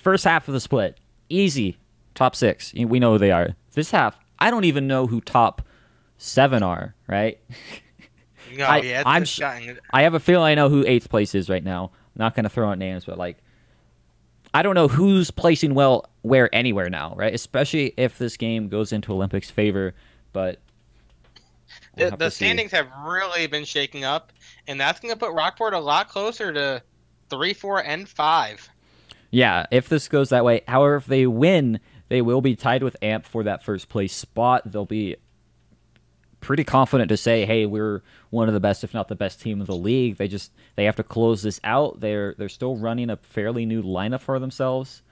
First half of the split, easy, top 6. We know who they are. This half, I don't even know who top 7 are, right? No, yeah, I have a feeling I know who 8th place is right now. I'm not going to throw out names, but like, I don't know who's placing well where anywhere now, right? Especially if this game goes into Olympics' favor, but the standings have really been shaking up, and that's going to put Rockport a lot closer to 3, 4, and 5. Yeah, if this goes that way. However, if they win, they will be tied with AMP for that first place spot. They'll be pretty confident to say, "Hey, we're one of the best, if not the best team of the league." They have to close this out. They're still running a fairly new lineup for themselves.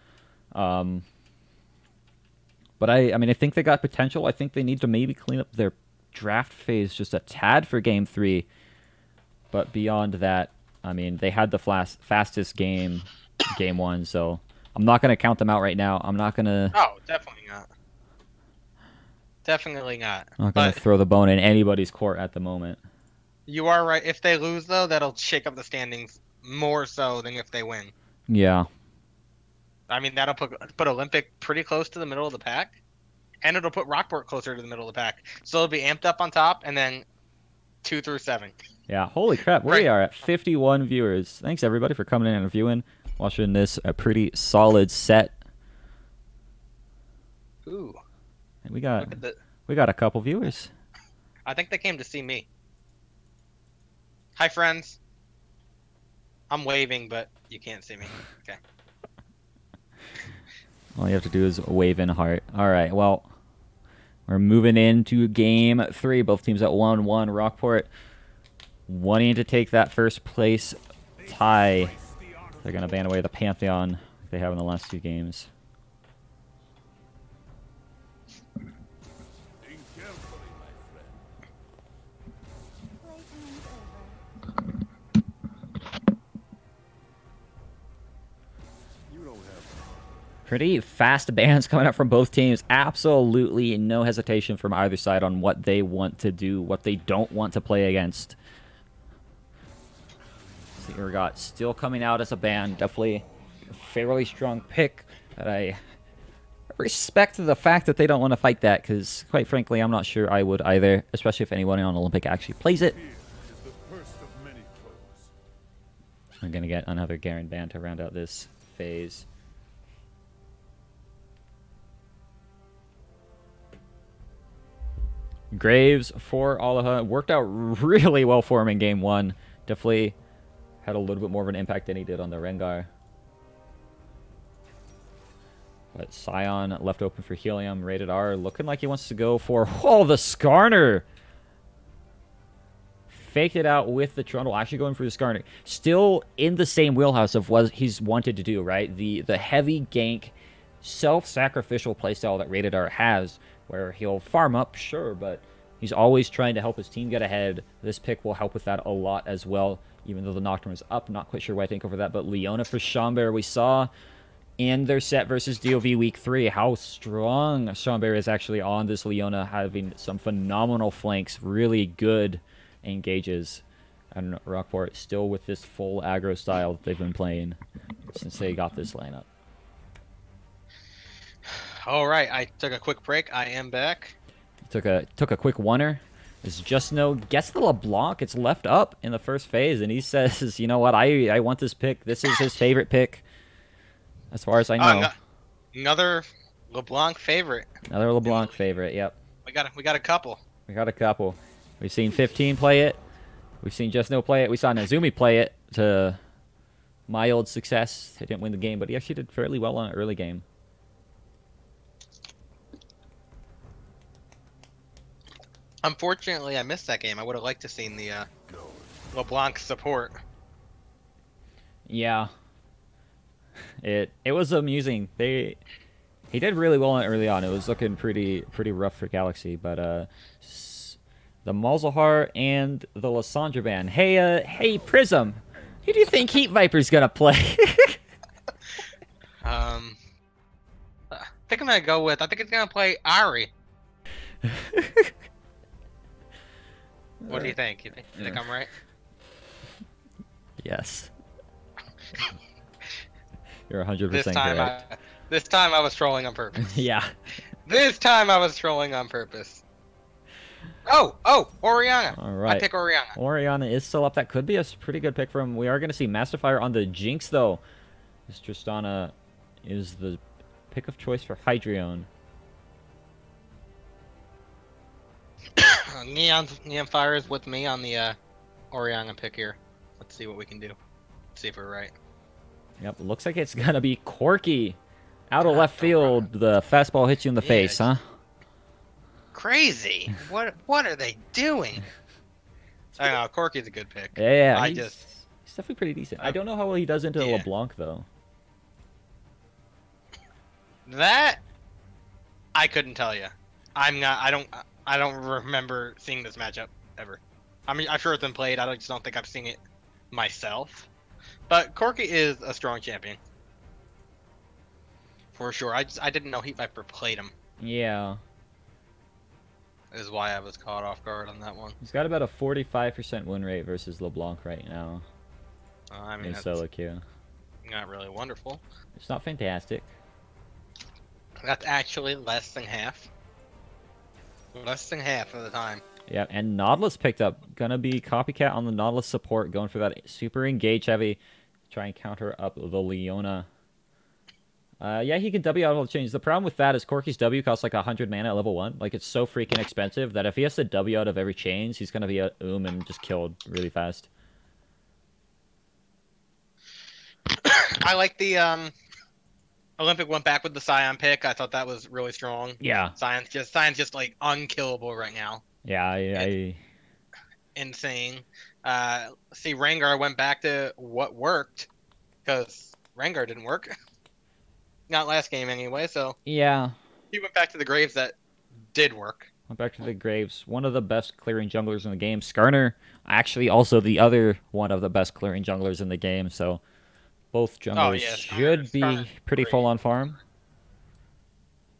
But I mean, I think they got potential. I think they need to maybe clean up their draft phase just a tad for Game 3. But beyond that, I mean, they had the fastest Game 1, so I'm not going to count them out right now. I'm not going to... Oh, definitely not. Definitely not. I'm not going to throw the bone in anybody's court at the moment. You are right. If they lose, though, that'll shake up the standings more so than if they win. Yeah. I mean, that'll put Olympic pretty close to the middle of the pack, and it'll put Rockport closer to the middle of the pack. So it'll be amped up on top, and then 2 through 7. Yeah, holy crap. We are at 51 viewers. Thanks, everybody, for coming in and viewing. Watching this a pretty solid set. Ooh. And we got a couple viewers. I think they came to see me. Hi, friends. I'm waving, but you can't see me. Okay. All you have to do is wave in heart. All right, well, we're moving into Game 3. Both teams at 1-1. Rockport wanting to take that first place tie. They're going to ban away the Pantheon they have in the last 2 games. Pretty fast bans coming up from both teams. Absolutely no hesitation from either side on what they want to do, what they don't want to play against. Urgot still coming out as a ban. Definitely a fairly strong pick. But I respect the fact that they don't want to fight that, because quite frankly, I'm not sure I would either, especially if anyone on Olympic actually plays it. I'm going to get another Garen ban to round out this phase. Graves for Alaha. Worked out really well for him in Game 1. Definitely had a little bit more of an impact than he did on the Rengar. But Scion left open for Helium. Rated R looking like he wants to go for... Oh, the Skarner! Faked it out with the Trundle. Actually going for the Skarner. Still in the same wheelhouse of what he's wanted to do, right? The heavy gank, self-sacrificial playstyle that Rated R has, where he'll farm up, sure, but he's always trying to help his team get ahead. This pick will help with that a lot as well, even though the Nocturne is up. Not quite sure what I think over that, but Leona for Schomberg, we saw in their set versus DOV Week 3 how strong Schomberg is actually on this Leona, having some phenomenal flanks, really good engages. And Rockport still with this full aggro style that they've been playing since they got this lineup. All right, I took a quick break. I am back. Took a quick oneer. It's just no gets the LeBlanc. It's left up in the first phase, and he says, "You know what? I want this pick. This is his favorite pick, as far as I know." Another LeBlanc favorite. Another LeBlanc favorite. Yep. We got a couple. We got a couple. We've seen 15 play it. We've seen Just No play it. We saw Nazumi play it to mild success. He didn't win the game, but he actually did fairly well on an early game. Unfortunately, I missed that game. I would have liked to seen the LeBlanc support. Yeah, it was amusing. He did really well early on. It was looking pretty rough for Galaxy, but the Malzahar and the Lysandra ban. Hey Prism, who do you think Heat Viper's gonna play? I think I'm gonna go with. I think it's gonna play Ari. What do you think? You think I'm right? Yes. You're 100% This time correct. this time I was trolling on purpose. Yeah. This time I was trolling on purpose. Oh, Oriana. All I right. pick Oriana. Oriana is still up. That could be a pretty good pick for him. We are going to see Mastifier on the Jinx, though. This Tristana is the pick of choice for Hydreion. Neon Fire is with me on the Oriana pick here. Let's see what we can do. Let's see if we're right. Yep, looks like it's going to be Corki. Out of left field, the fastball hits you in the face, huh? Crazy. What are they doing? I know, Corky's a good pick. Yeah, he's definitely pretty decent. I don't know how well he does into yeah. LeBlanc, though. That I couldn't tell you. I don't remember seeing this matchup ever. I mean, I'm sure it's been played. I just don't think I've seen it myself. But Corky is a strong champion. For sure. I didn't know Heat Viper played him. Yeah. Is why I was caught off guard on that one. He's got about a 45% win rate versus LeBlanc right now. I mean, in solo queue. Not really wonderful. It's not fantastic. That's actually less than half. Less than half of the time. Yeah, and Nautilus picked up. Gonna be copycat on the Nautilus support, going for that super engage heavy. Try and counter up the Leona. Yeah, he can W out all the changes. The problem with that is Corky's W costs like 100 mana at level 1. Like, it's so freaking expensive that if he has to W out of every chains, he's gonna be a and just killed really fast. I like the Olympic went back with the Scion pick. I thought that was really strong. Yeah. Scion's just like unkillable right now. Yeah, Insane. See, Rengar went back to what worked, because Rengar didn't work. Not last game anyway, so yeah. He went back to the graves that did work. Went back to the graves. One of the best clearing junglers in the game. Skarner, actually also the other one of the best clearing junglers in the game, so both junglers should be pretty full on farm.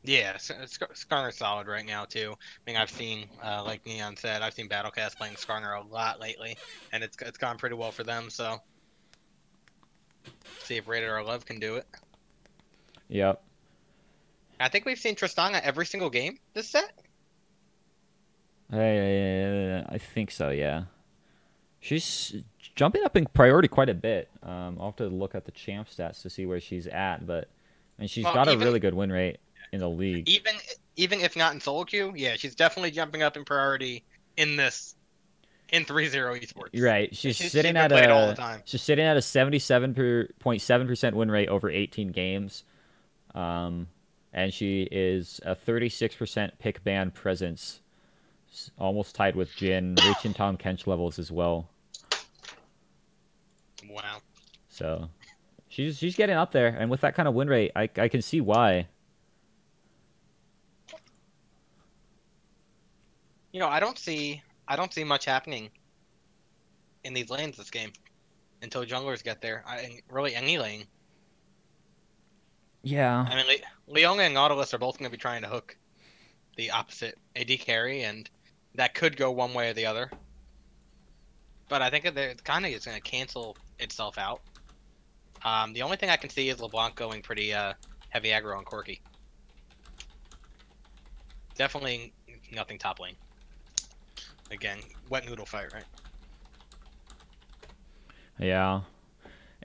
Yeah, Skarner's solid right now too. I mean, I've seen, like Neon said, I've seen Battlecast playing Skarner a lot lately, and it's gone pretty well for them. So, see if Rated R Love can do it. Yep. I think we've seen Tristana every single game this set. I think so. Yeah. She's jumping up in priority quite a bit. I'll have to look at the champ stats to see where she's at, but she's got a really good win rate in the league. Even if not in solo queue, yeah, she's definitely jumping up in priority in 3-0 esports. Right, she's sitting at a 77.7% win rate over 18 games, and she is a 36% pick ban presence, almost tied with Jin, reaching Tom Kench levels as well. Wow. So, she's getting up there, and with that kind of win rate, I can see why. You know, I don't see much happening in these lanes this game until junglers get there. Really any lane. Yeah. I mean, Leona and Nautilus are both going to be trying to hook the opposite AD carry, and that could go one way or the other. But I think it's kind of just going to cancel itself out. The only thing I can see is LeBlanc going pretty heavy aggro on Corky. Definitely nothing top lane. Again, wet noodle fight, right? Yeah.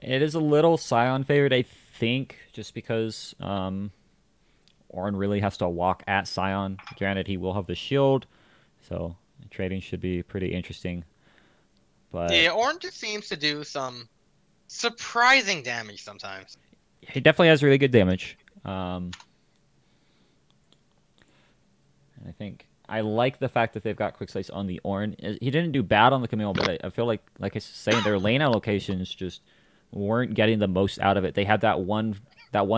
It is a little Scion favored, I think, just because Ornn really has to walk at Scion. Granted, he will have the shield, so trading should be pretty interesting. But yeah, Ornn just seems to do some surprising damage sometimes. He definitely has really good damage. And I think I like the fact that they've got quick slice on the Ornn. He didn't do bad on the Camille, but I feel like I was saying, their lane allocations just weren't getting the most out of it. They had that one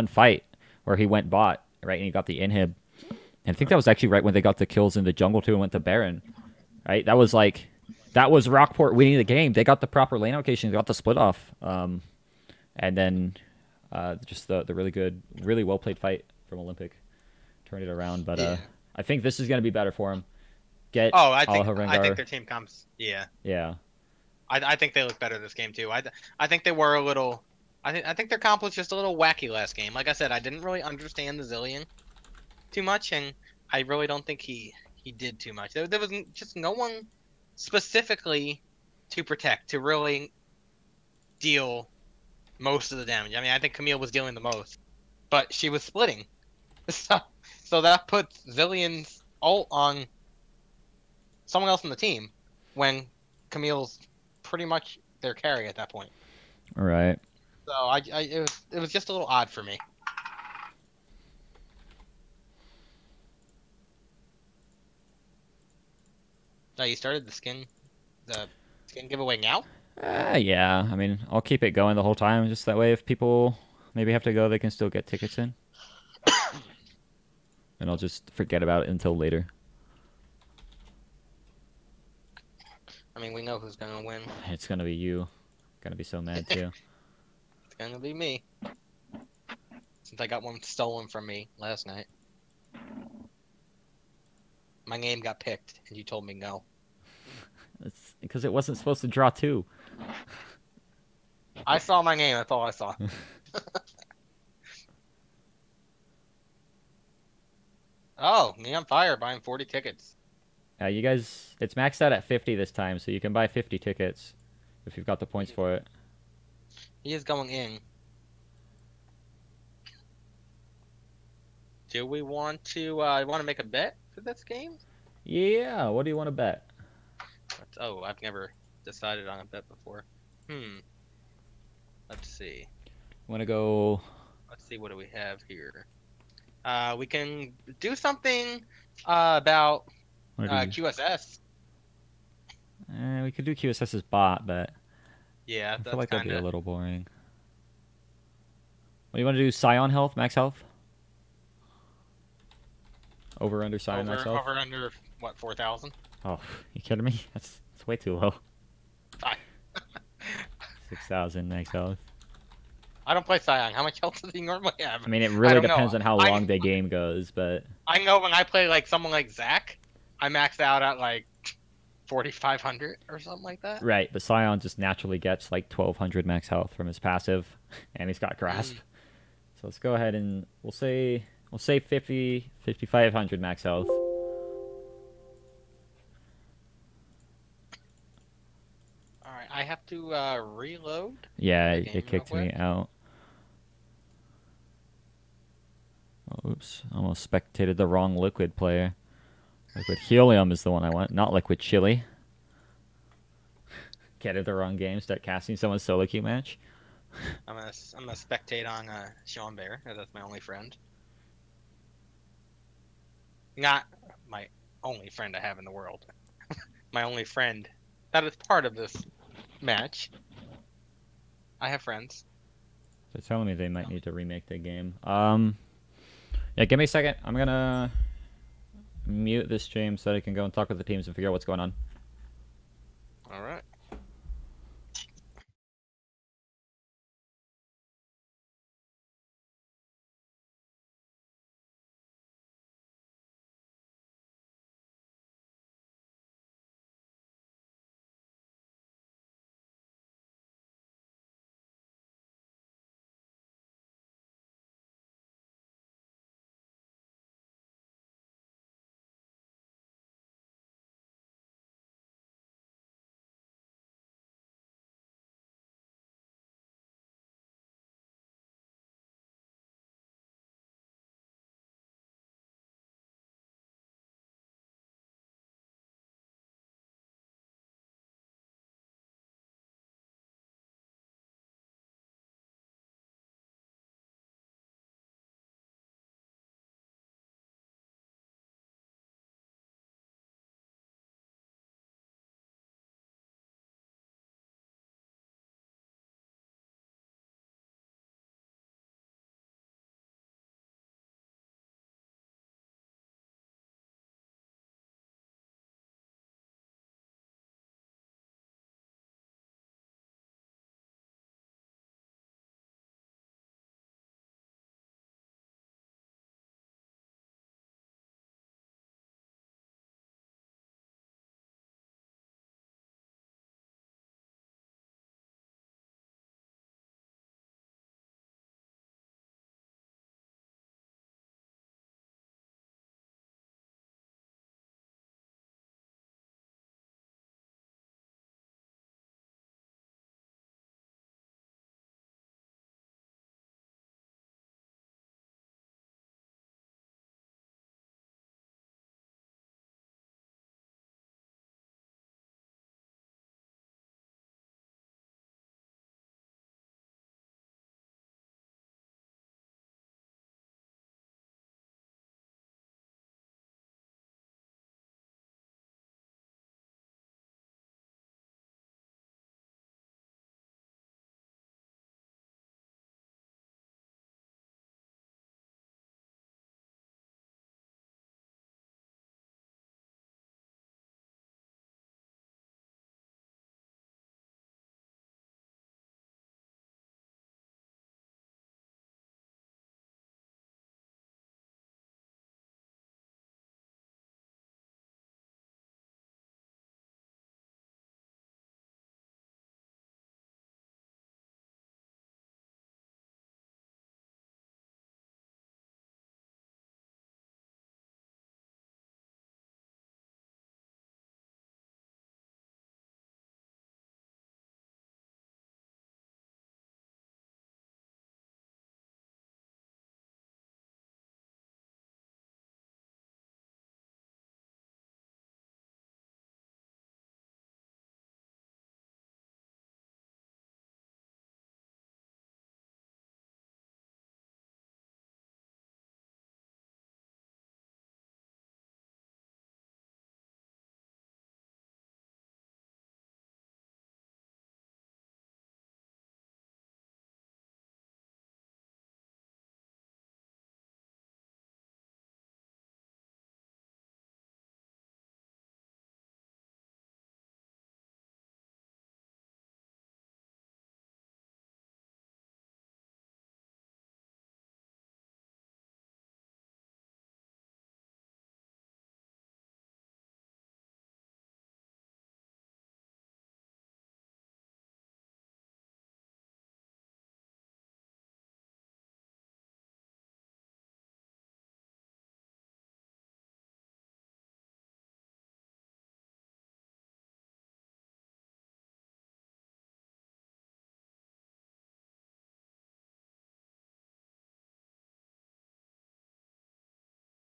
fight where he went bot, right, and he got the inhib. And I think that was actually right when they got the kills in the jungle too and went to Baron. Right? That was Rockport winning the game. They got the proper lane allocation, they got the split off. And then just the really good, really well played fight from Olympic turned it around. But yeah. I think this is going to be better for him. I think their team comes. Yeah. Yeah. I think they look better this game too. I think they were a little I think their comp was just a little wacky last game. Like I said, I didn't really understand the Zillion too much, and I really don't think he did too much. There was just no one specifically to protect to really deal most of the damage. I mean, I think Camille was dealing the most, but she was splitting, so that puts Zillion's ult on someone else on the team when Camille's pretty much their carry at that point. All right. So it was just a little odd for me. Oh, you started the skin giveaway now? Yeah. I mean, I'll keep it going the whole time, just that way if people maybe have to go, they can still get tickets in. And I'll just forget about it until later. I mean, we know who's gonna win. It's gonna be you. Gonna be so mad too. It's gonna be me. Since I got one stolen from me last night. My name got picked, and you told me no. It's because it wasn't supposed to draw two. I saw my name. That's all I saw. Oh, me on fire buying 40 tickets. You guys, it's maxed out at 50 this time, so you can buy 50 tickets if you've got the points for it. He is going in. Do we want to make a bet for this game? Yeah, what do you want to bet? Oh, I've never decided on a bet before. Let's see. Want to go? Let's see, what do we have here? We can do something about QSS. We could do QSS's bot, but Yeah, I that's feel like that'd kind be a of. little boring. What do you want to do? Scion health, max health? Over under Scion max health? Over under what, 4,000? Oh, you kidding me? That's way too low. Fine. 6,000 max health. I don't play Scion. How much health does he normally have? I mean, it really don't depends know. on how long the game goes, but I know when I play like someone like Zach, I maxed out at like 4,500 or something like that. right. But Scion just naturally gets like 1,200 max health from his passive, and he's got grasp. So let's go ahead and we'll say 50, 5,500 max health. All right, I have to reload. Yeah, the game it kicked real me quick. out. Oh, oops, almost spectated the wrong liquid player. Liquid helium is the one I want, not liquid chili. Get it the wrong game, start casting someone's solo queue match. I'm gonna spectate on Sean Bear. That's my only friend. Not my only friend I have in the world. My only friend that is part of this match. I have friends. They're telling me they might need to remake the game. Yeah, give me a second. I'm gonna mute this stream so that I can go and talk with the teams and figure out what's going on. All right.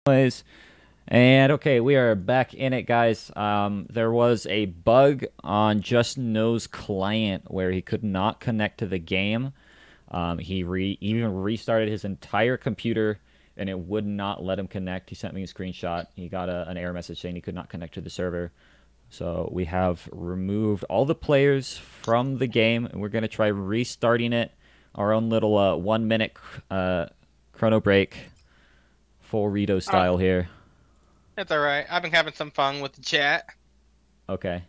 Anyways, and okay, we are back in it, guys. There was a bug on Just Knows client where he could not connect to the game. He even restarted his entire computer, and it would not let him connect. He sent me a screenshot. He got an error message saying he could not connect to the server. So we have removed all the players from the game, and we're going to try restarting it. Our own little 1 minute chrono break, full Rito style here. It's all right. I've been having some fun with the chat. Okay,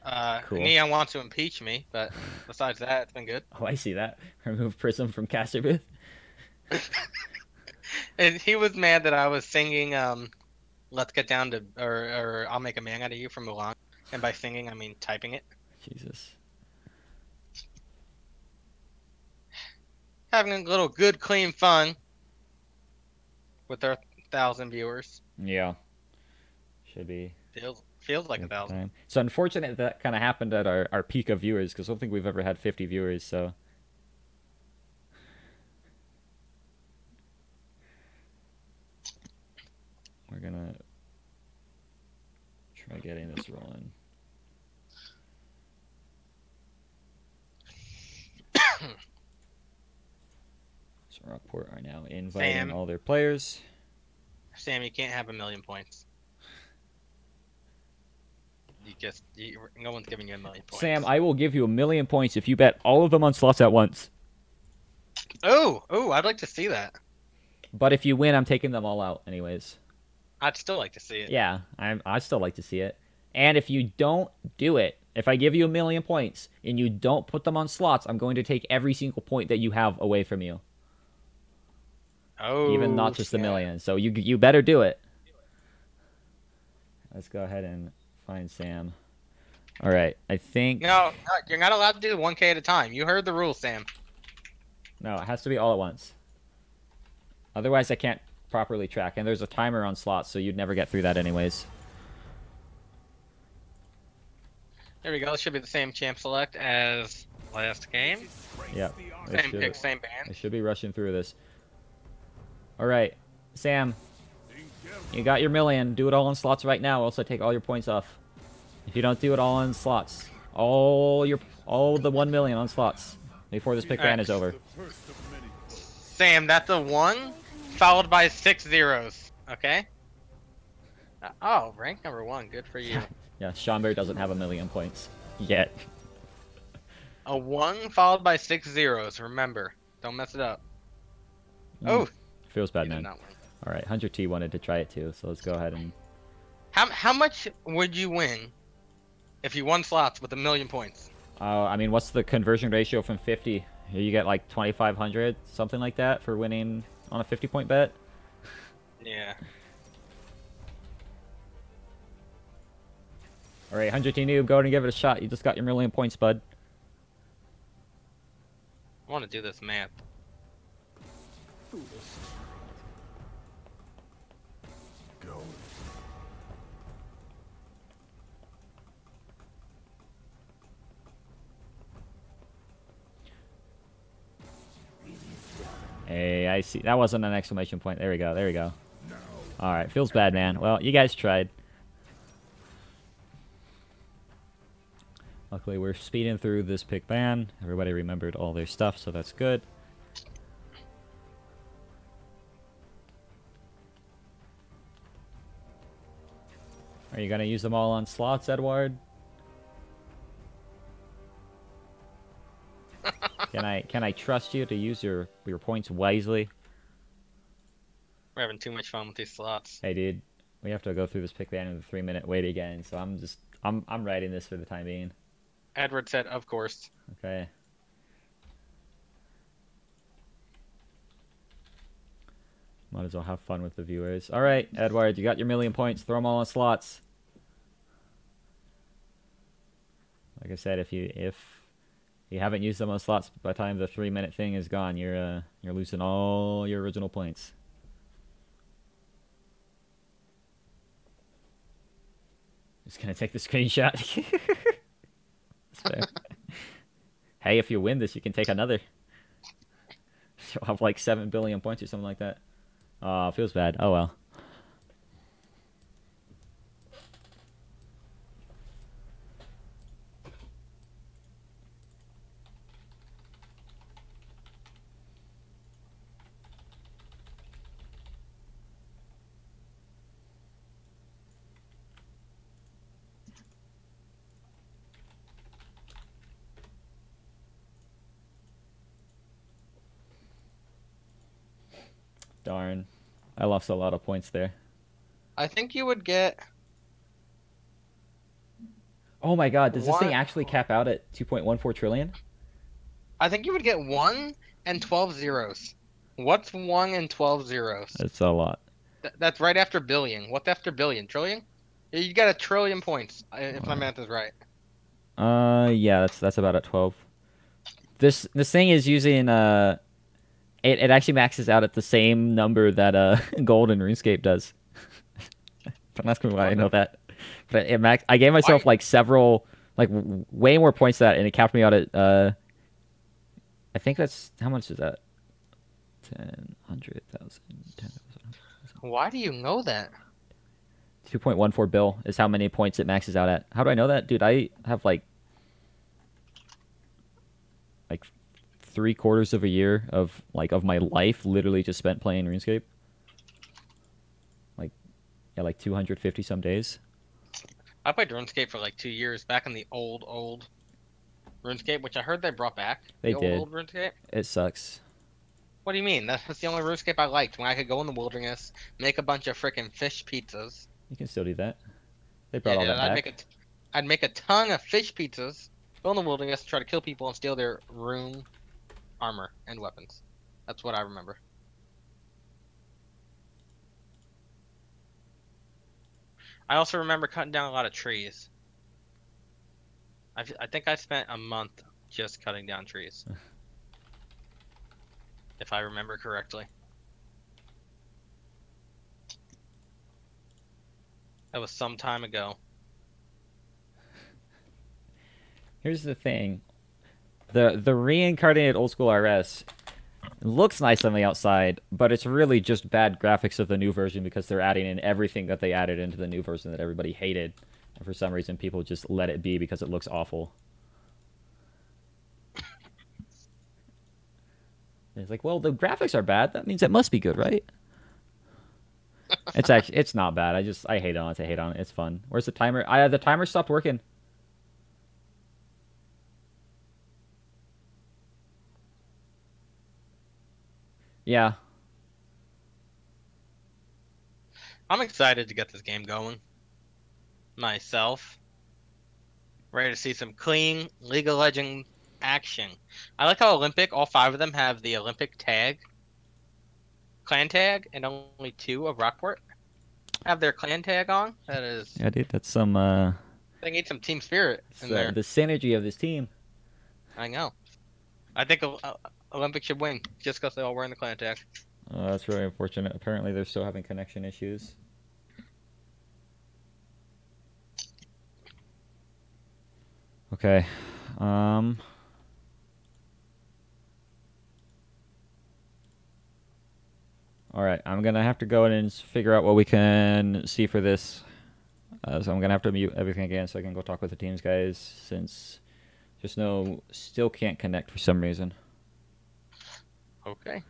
cool. Neon wants to impeach me, but besides that, it's been good. Oh, I see that. Remove Prism from caster booth. And he was mad that I was singing "Let's Get Down to" or "I'll Make a Man Out of You" from Mulan, and by singing I mean typing it. Jesus. Having a little good, clean fun with our 1,000 viewers. Yeah. Should be. Feels like 1,000. So unfortunate that kind of happened at our peak of viewers, because I don't think we've ever had 50 viewers, so. We're gonna try getting this rolling. So Rockport are now inviting all their players. Sam, you can't have 1,000,000 points. No one's giving you 1,000,000 points. Sam, I will give you 1,000,000 points if you bet all of them on slots at once. Oh, I'd like to see that. But if you win, I'm taking them all out anyways. I'd still like to see it. Yeah, I'd still like to see it. And if you don't do it, if I give you 1,000,000 points and you don't put them on slots, I'm going to take every single point that you have away from you. Oh, even not just 1,000,000. So you better do it. Let's go ahead and find Sam. All right, I think. No, you're not allowed to do 1K at a time. You heard the rules, Sam. No, it has to be all at once. Otherwise, I can't properly track. And there's a timer on slots, so you'd never get through that anyways. There we go. It should be the same champ select as last game. Yep. Same pick, same band. I should be rushing through this. All right, Sam. You got your 1,000,000. Do it all in slots right now. Also take all your points off. If you don't do it all in slots, all the 1,000,000 on slots before this pick ban is over. Sam, that's a 1 followed by 6 zeros. Okay. Oh, rank number 1. Good for you. Yeah, Seanberry doesn't have 1,000,000 points yet. A 1 followed by 6 zeros. Remember, don't mess it up. Oh, feels bad, man. All right, 100T wanted to try it too, so let's go ahead and. How much would you win if you won slots with 1,000,000 points? I mean, what's the conversion ratio from 50? You get like 2,500, something like that, for winning on a 50-point bet. Yeah. All right, 100T noob, go ahead and give it a shot. You just got your 1,000,000 points, bud. I want to do this math. Go. Hey, I see. That wasn't an exclamation point. There we go. There we go. All right, feels bad, man. Well, you guys tried. Luckily, we're speeding through this pick ban. Everybody remembered all their stuff, so that's good. Are you gonna use them all on slots, Edward? Can I trust you to use your points wisely? We're having too much fun with these slots. Hey, dude, we have to go through this pick ban with a 3-minute wait again, so I'm writing this for the time being. Edward said, "Of course." Okay. Might as well have fun with the viewers. All right, Edward, you got your 1,000,000 points. Throw them all on slots. Like I said, if you haven't used them on slots by the time the 3-minute thing is gone, you're losing all your original points. Just gonna take the screenshot. Hey, if you win this, you can take another. You'll have like 7 billion points or something like that. Oh, feels bad. Oh well. Darn. I lost a lot of points there. I think you would get Oh my god, does this thing one. actually cap out at 2.14 trillion? I think you would get 1 and 12 zeros. What's 1 and 12 zeros? That's a lot. That's right after billion. What's after billion? Trillion? Yeah, you got a trillion points, if my math is right. Yeah, that's about at 12. This thing is using it actually maxes out at the same number that gold in RuneScape does. Don't ask me why I know that. But I gave myself Why? like several way more points than that, and it capped me out at I think that's how much is that? 10, 100,000, 10,000. Why do you know that? 2.14 bill is how many points it maxes out at. How do I know that? Dude, I have like 3/4 of a year of my life literally just spent playing RuneScape. Like yeah, like 250 some days. I played RuneScape for like 2 years back in the old RuneScape, which I heard they brought back. They The did. old RuneScape. It sucks. What do you mean? That's the only RuneScape I liked, when I could go in the wilderness, make a bunch of freaking fish pizzas. You can still do that. They brought Yeah, all dude, that back. I'd make a ton of fish pizzas, go in the wilderness, try to kill people and steal their rune armor and weapons. That's what I remember. I also remember cutting down a lot of trees. I think I spent a month just cutting down trees, if I remember correctly. That was some time ago. Here's the thing. The reincarnated old school RS looks nice on the outside, but it's really just bad graphics of the new version because they're adding in everything that they added into the new version that everybody hated. And for some reason people just let it be because it looks awful. It's like, well, the graphics are bad. That means it must be good, right? It's not bad. I hate on it to hate on it. It's fun. Where's the timer? The timer stopped working. Yeah. I'm excited to get this game going. Myself. Ready to see some clean League of Legends action. I like how Olympic, all 5 of them have the Olympic tag, clan tag, and only 2 of Rockport have their clan tag on. That is, Yeah, dude, that's some they need some team spirit in there. the synergy of this team. I know. I think Olympic should win just because they all wearing the clan tag. That's really unfortunate. Apparently, they're still having connection issues. Okay. All right. I'm gonna have to go in and figure out what we can see for this. So I'm gonna have to mute everything again so I can go talk with the teams guys since still can't connect for some reason. Okay.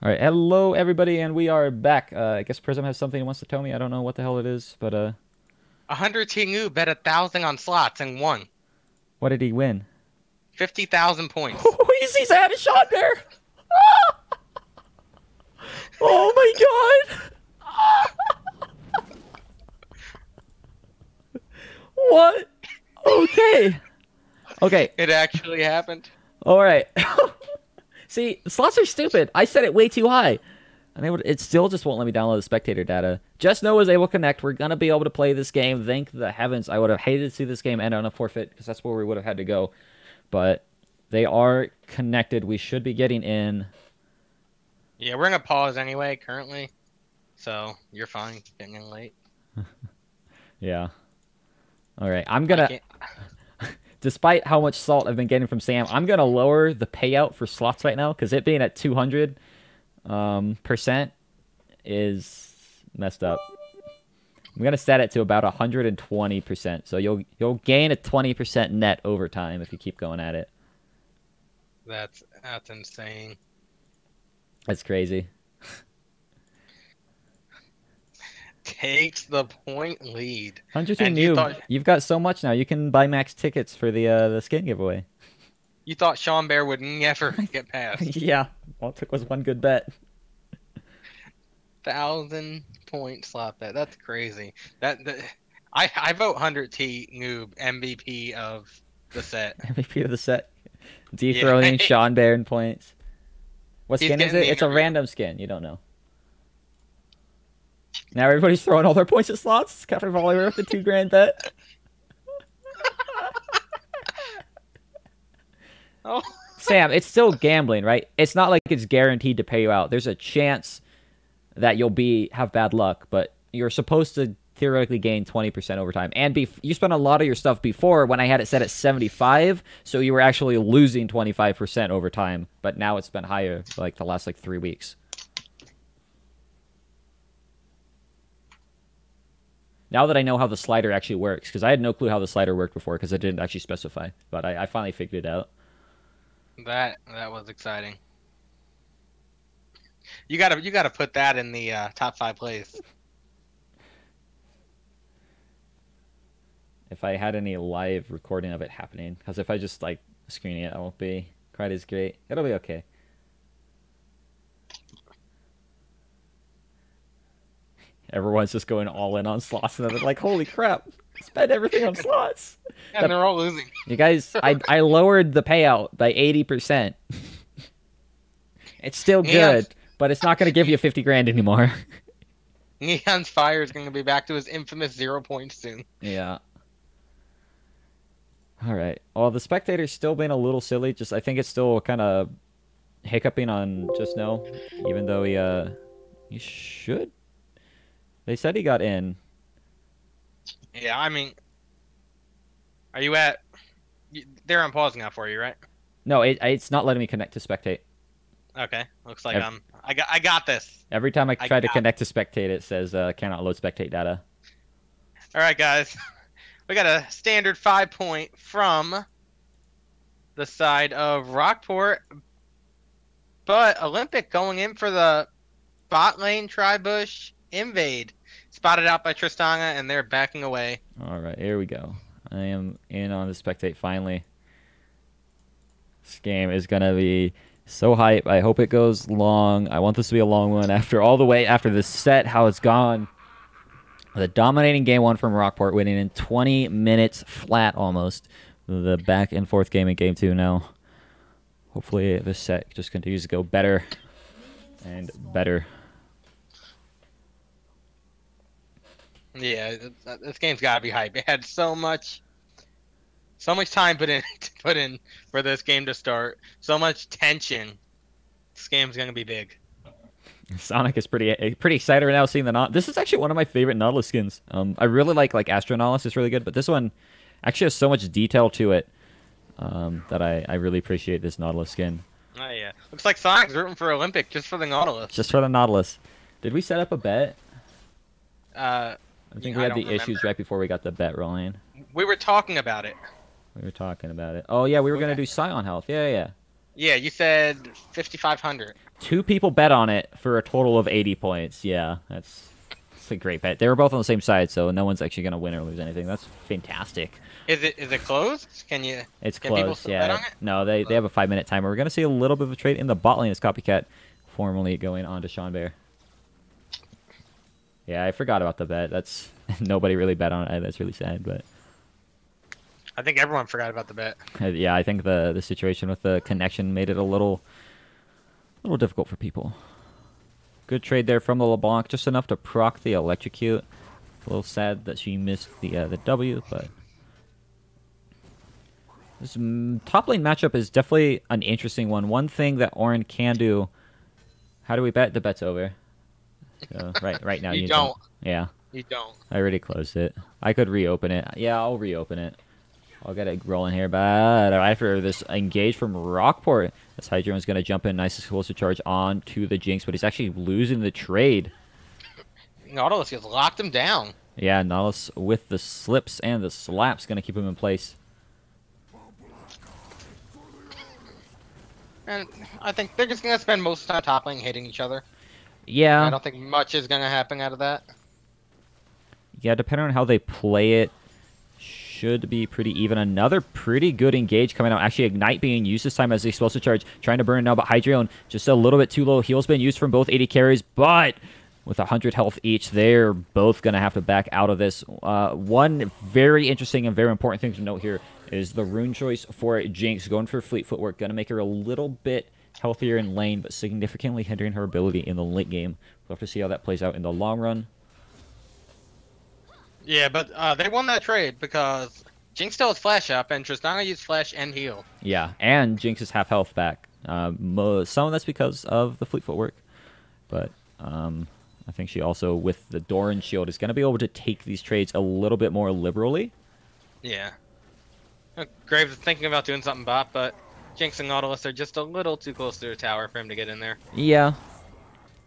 All right, hello everybody, and we are back. I guess Prism has something he wants to tell me. I don't know what the hell it is, but 100 Tingu bet 1,000 on slots and won. what did he win? 50,000 points. He's had a shot there. Oh my god! What? Okay. Okay. It actually happened. All right. See, slots are stupid. I set it way too high. And it still just won't let me download the spectator data. Just know is able to connect. We're going to be able to play this game. Thank the heavens. I would have hated to see this game end on a forfeit because that's where we would have had to go. But they are connected. We should be getting in. Yeah, we're going to pause anyway currently. So you're fine getting in late. Yeah. All right. I'm going to... Despite how much salt I've been getting from Sam, I'm going to lower the payout for slots right now because it being at 200% is messed up. I'm going to set it to about 120%. So you'll gain a 20% net over time if you keep going at it. That's insane. That's crazy. Takes the point lead. 102 new. You've got so much now. You can buy max tickets for the skin giveaway. You thought Sean Bear would never get past. Yeah. All it took was one good bet. 1,000 point slot bet. That's crazy. I vote 100T noob MVP of the set. MVP of the set. Dethroning Sean Bear in points. What skin is it? It's a random skin. You don't know. Now everybody's throwing all their points at slots. Captain Volley with the $2,000 bet. Oh. Sam, it's still gambling, right? It's not like it's guaranteed to pay you out. There's a chance that you'll have bad luck, but you're supposed to theoretically gain 20% over time. And you spent a lot of your stuff before when I had it set at 75, so you were actually losing 25% over time. But now it's been higher, like the last 3 weeks. Now that I know how the slider actually works, because I had no clue how the slider worked before because it didn't actually specify, but I finally figured it out. That was exciting. You gotta put that in the top 5 plays. If I had any live recording of it happening, because if I just screening it, I won't be quite as great. It'll be okay. Everyone's just going all in on slots, and they're like, "Holy crap! Spend everything on slots." And they're all losing. You guys, I lowered the payout by 80%. It's still good, but it's not going to give you 50 grand anymore. Neon's Fire is going to be back to his infamous 0 points soon. Yeah. All right. Well, the spectator's still being a little silly. I think it's still kind of hiccuping on just no, even though he should. They said he got in. Yeah, I mean, are you at? They're on pause now for you, right? No, it's not letting me connect to spectate. Okay, looks like I got this. Every time I try to connect to spectate, it says cannot load spectate data. All right, guys, we got a standard 5-point from the side of Rockport, but Olympic going in for the bot lane tri-bush invade. Spotted out by Tristana, and they're backing away. All right, here we go. I am in on the spectate finally. This game is going to be so hype. I hope it goes long. I want this to be a long one after this set, how it's gone. The dominating game one from Rockport, winning in 20 minutes flat almost. The back and forth game in game two now. Hopefully this set just continues to go better and better. Yeah, this game's gotta be hype. It had so much time put in for this game to start. So much tension. This game's gonna be big. Sonic is pretty excited right now seeing the Nautilus. This is actually one of my favorite Nautilus skins. I really like Astro Nautilus. It's really good, but this one actually has so much detail to it that I really appreciate this Nautilus skin. Oh yeah, looks like Sonic's rooting for Olympic just for the Nautilus. Just for the Nautilus. Did we set up a bet? I think we had the issues right before we got the bet rolling. We were talking about it. Oh, yeah, we were going to do Scion Health. Yeah. Yeah, you said 5,500. 2 people bet on it for a total of 80 points. Yeah, that's a great bet. They were both on the same side, so no one's actually going to win or lose anything. That's fantastic. Is it closed? It's can people closed, still bet yeah. on it? No, they have a 5-minute timer. We're going to see a little bit of a trade in the bot lane as Copycat formally going on to Sean Bear. Yeah, I forgot about the bet. That's nobody really bet on it. That's really sad, but I think everyone forgot about the bet. yeah, I think the situation with the connection made it a little difficult for people. Good trade there from the LeBlanc, just enough to proc the electrocute. A little sad that she missed the W, but this top lane matchup is definitely an interesting one. One thing that Orin can do. How do we bet? The bet's over. So, right now You don't. Yeah. You don't. I already closed it. I could reopen it. Yeah, I'll reopen it. I'll get it rolling here, but after this engage from Rockport, this Hydra is going to jump in, nice explosive charge on to the Jinx, but he's actually losing the trade. Nautilus just locked him down. Yeah, Nautilus with the slips and the slaps going to keep him in place. And I think they're just going to spend most of the time top lane hitting each other. Yeah. I don't think much is going to happen out of that. Yeah, depending on how they play it, should be pretty even. Another pretty good engage coming out. Actually, Ignite being used this time as the explosive charge. Trying to burn it now, but Hydreion just a little bit too low. Heal's been used from both AD carries, but with 100 health each, they're both going to have to back out of this. One very interesting and very important thing to note here is the rune choice for Jinx. Going for Fleet Footwork. Going to make her a little bit healthier in lane, but significantly hindering her ability in the late game. We'll have to see how that plays out in the long run. Yeah, but they won that trade because Jinx still has Flash up, and Tristana used Flash and heal. Yeah, and Jinx is half health back. Some of that's because of the Fleet Footwork, but I think she also, with the Doran shield, is going to be able to take these trades a little bit more liberally. Yeah. Graves is thinking about doing something bot, but Jinx and Nautilus are just a little too close to the tower for him to get in there. Yeah,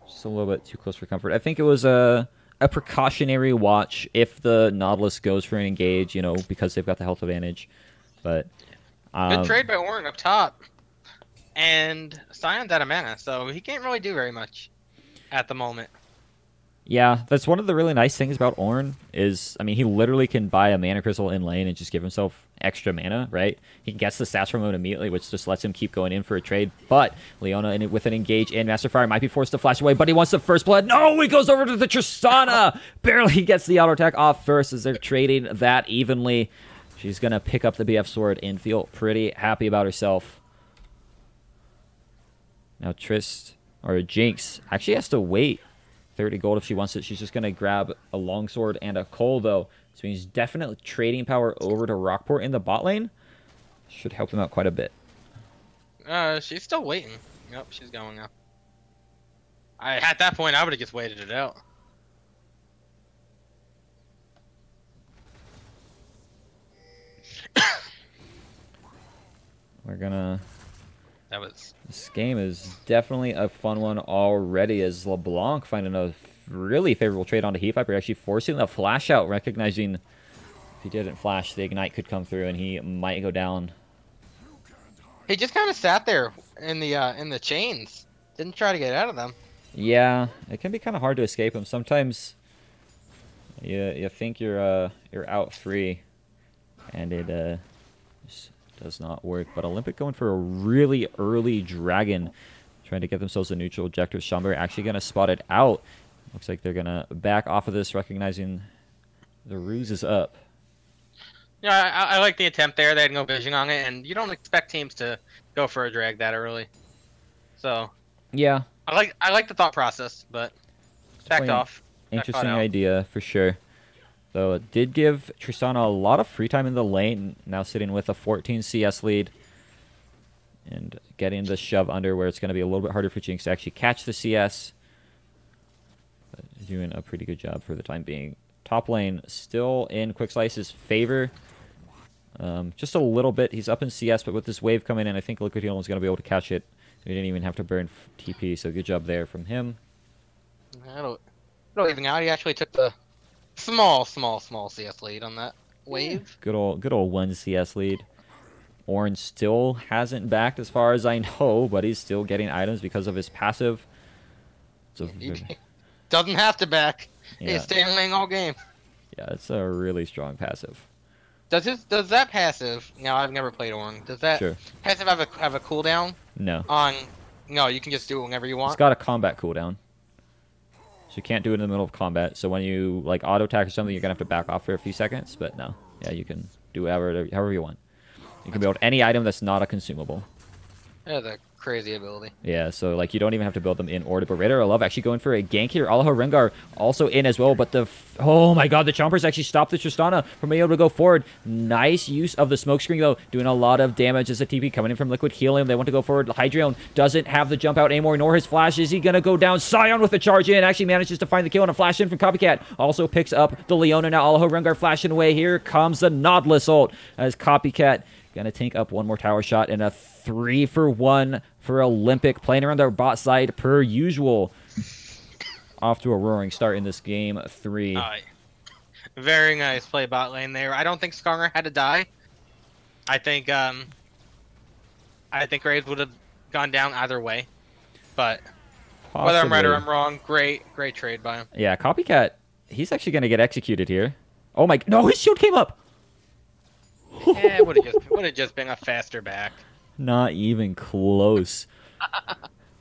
just a little bit too close for comfort. I think it was a precautionary watch if the Nautilus goes for an engage, you know, because they've got the health advantage. But good trade by Orin up top. And Sion's out of mana, so he can't really do very much at the moment. Yeah, that's one of the really nice things about Ornn is, I mean, he literally can buy a mana crystal in lane and just give himself extra mana, right? He gets the stats from it immediately, which just lets him keep going in for a trade. But Leona, with an engage and Master Fire, might be forced to flash away, but he wants the first blood. No, he goes over to the Tristana! Barely gets the auto attack off first as they're trading that evenly. She's going to pick up the BF sword and feel pretty happy about herself. Now Jinx actually has to wait 30 gold if she wants it. She's just going to grab a longsword and a Cole, though. So he's definitely trading power over to Rockport in the bot lane. Should help him out quite a bit. She's still waiting. Yep, she's going up. At that point, I would have just waited it out. We're gonna... This game is definitely a fun one already, as LeBlanc finding a really favorable trade onto Heat Viper, actually forcing the flash out, recognizing if he didn't flash, the Ignite could come through and he might go down. He just kind of sat there in the chains. Didn't try to get out of them. Yeah, it can be kind of hard to escape him. Sometimes you think you're out free, and it just does not work. But Olympic going for a really early dragon, trying to get themselves a neutral objective. Schomburg actually going to spot it out. Looks like they're going to back off of this, recognizing the ruse is up. Yeah, I like the attempt there. They had no vision on it, and you don't expect teams to go for a drag that early. So yeah, I like the thought process, but backed off. Interesting idea for sure. Though it did give Tristana a lot of free time in the lane, now sitting with a 14 CS lead and getting the shove under where it's going to be a little bit harder for Jinx to actually catch the CS. But doing a pretty good job for the time being. Top lane still in Quick Slice's favor. Just a little bit. He's up in CS, but with this wave coming in, I think Liquid Heal is going to be able to catch it. He didn't even have to burn TP, so good job there from him. It'll even out. He actually took the small CS lead on that wave. Good old 1 CS lead. Orange still hasn't backed as far as I know, but he's still getting items because of his passive. So, He doesn't have to back. yeah. He's staying lane all game. Yeah, it's a really strong passive. Does that passive? Now I've never played Orange. Does that Sure. passive have a cooldown No. on? No, you can just do it whenever you It's want. got a combat cooldown. So you can't do it in the middle of combat. So when you like auto attack or something, you're gonna have to back off for a few seconds. But no, yeah, you can do however you want. You can build any item that's not a consumable. That's a crazy ability. Yeah, so like you don't even have to build them in order. But Raider, I love actually going for a gank here. Alaho Rengar also in as well. But oh my god, the Chompers actually stopped the Tristana from being able to go forward. Nice use of the smoke screen though, doing a lot of damage as a TP coming in from Liquid Helium. They want to go forward. Hydreion doesn't have the jump out anymore, nor his flash. Is he gonna go down? Scion with the charge in, actually manages to find the kill and a flash in from Copycat. Also picks up the Leona. Now Alaho Rengar flashing away. Here comes the Nautilus ult as Copycat gonna tank up one more tower shot and a 3-for-1 for Olympic, playing around their bot side per usual. Off to a roaring start in this game 3. Very nice play bot lane there. I don't think Skonger had to die. I think Graves would have gone down either way. But whether I'm right or I'm wrong, great trade by him. Yeah, Copycat, he's actually gonna get executed here. Oh my, no, his shield came up. Yeah, it would have just been a faster back. Not even close.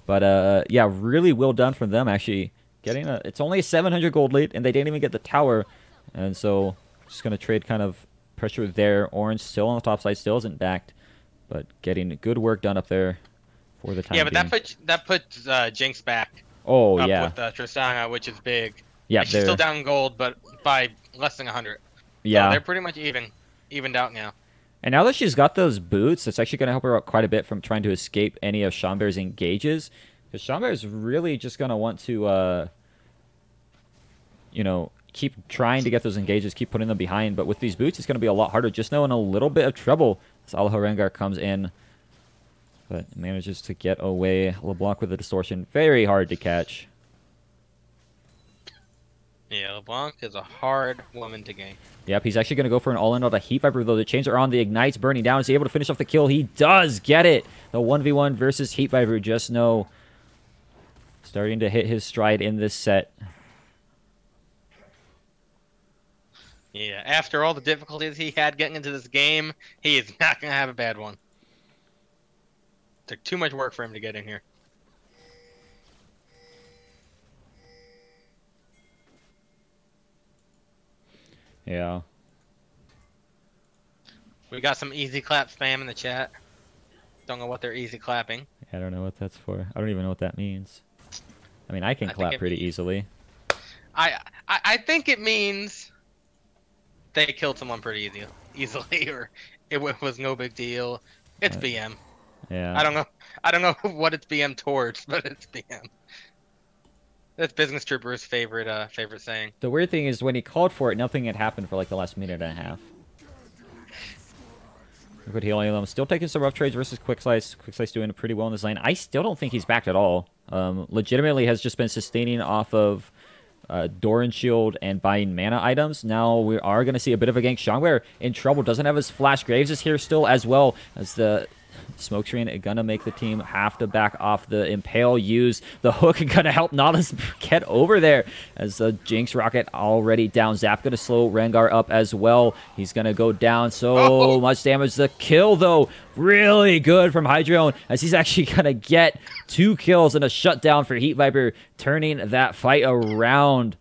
But yeah, really well done from them actually. Getting it's only a 700 gold lead, and they didn't even get the tower. And so just gonna trade kind of pressure there. Orange still on the top side, still isn't backed, but getting good work done up there for the time. Yeah, but being. that puts Jinx back. Oh up yeah. With Tristana, which is big. Yeah, and she's still down gold, but by less than 100. Yeah, so they're pretty much evened out now. And now that she's got those boots, it's actually going to help her out quite a bit from trying to escape any of Chambert's engages. Because Chambert is really just going to want to, you know, keep trying to get those engages, keep putting them behind. But with these boots, it's going to be a lot harder. Just know in a little bit of trouble as Alaho Rengar comes in. But manages to get away. LeBlanc with the distortion. Very hard to catch. Yeah, LeBlanc is a hard woman to gain. Yep, he's actually going to go for an all-in on the Heat Viper, though. The chains are on. The Ignite's burning down. Is he able to finish off the kill? He does get it. The 1v1 versus Heat Viper. Just know, starting to hit his stride in this set. Yeah, after all the difficulties he had getting into this game, he is not going to have a bad one. Took too much work for him to get in here. Yeah. We got some easy clap spam in the chat. Don't know what they're easy clapping. I don't know what that's for. I don't even know what that means. I mean, I can clap pretty easily. I think it means they killed someone pretty easily, or it was no big deal. It's BM. Yeah. I don't know what it's BM towards, but it's BM. That's Business Trooper's favorite saying. The weird thing is when he called for it, nothing had happened for like the last minute and a half. Liquid Helium still taking some rough trades versus Quick Slice. Quick Slice doing pretty well in this lane. I still don't think he's backed at all. Legitimately has just been sustaining off of Doran Shield and buying mana items. Now we are going to see a bit of a gank. Shangware in trouble. Doesn't have his flash. Graves is here still as well as the smoke screen gonna make the team have to back off. The Impale use the hook gonna help Nautilus get over there as the Jinx rocket already down. Zap gonna slow Rengar up as well. He's gonna go down so much damage. The kill though really good from Hydreion as he's actually gonna get 2 kills and a shutdown for Heat Viper, turning that fight around.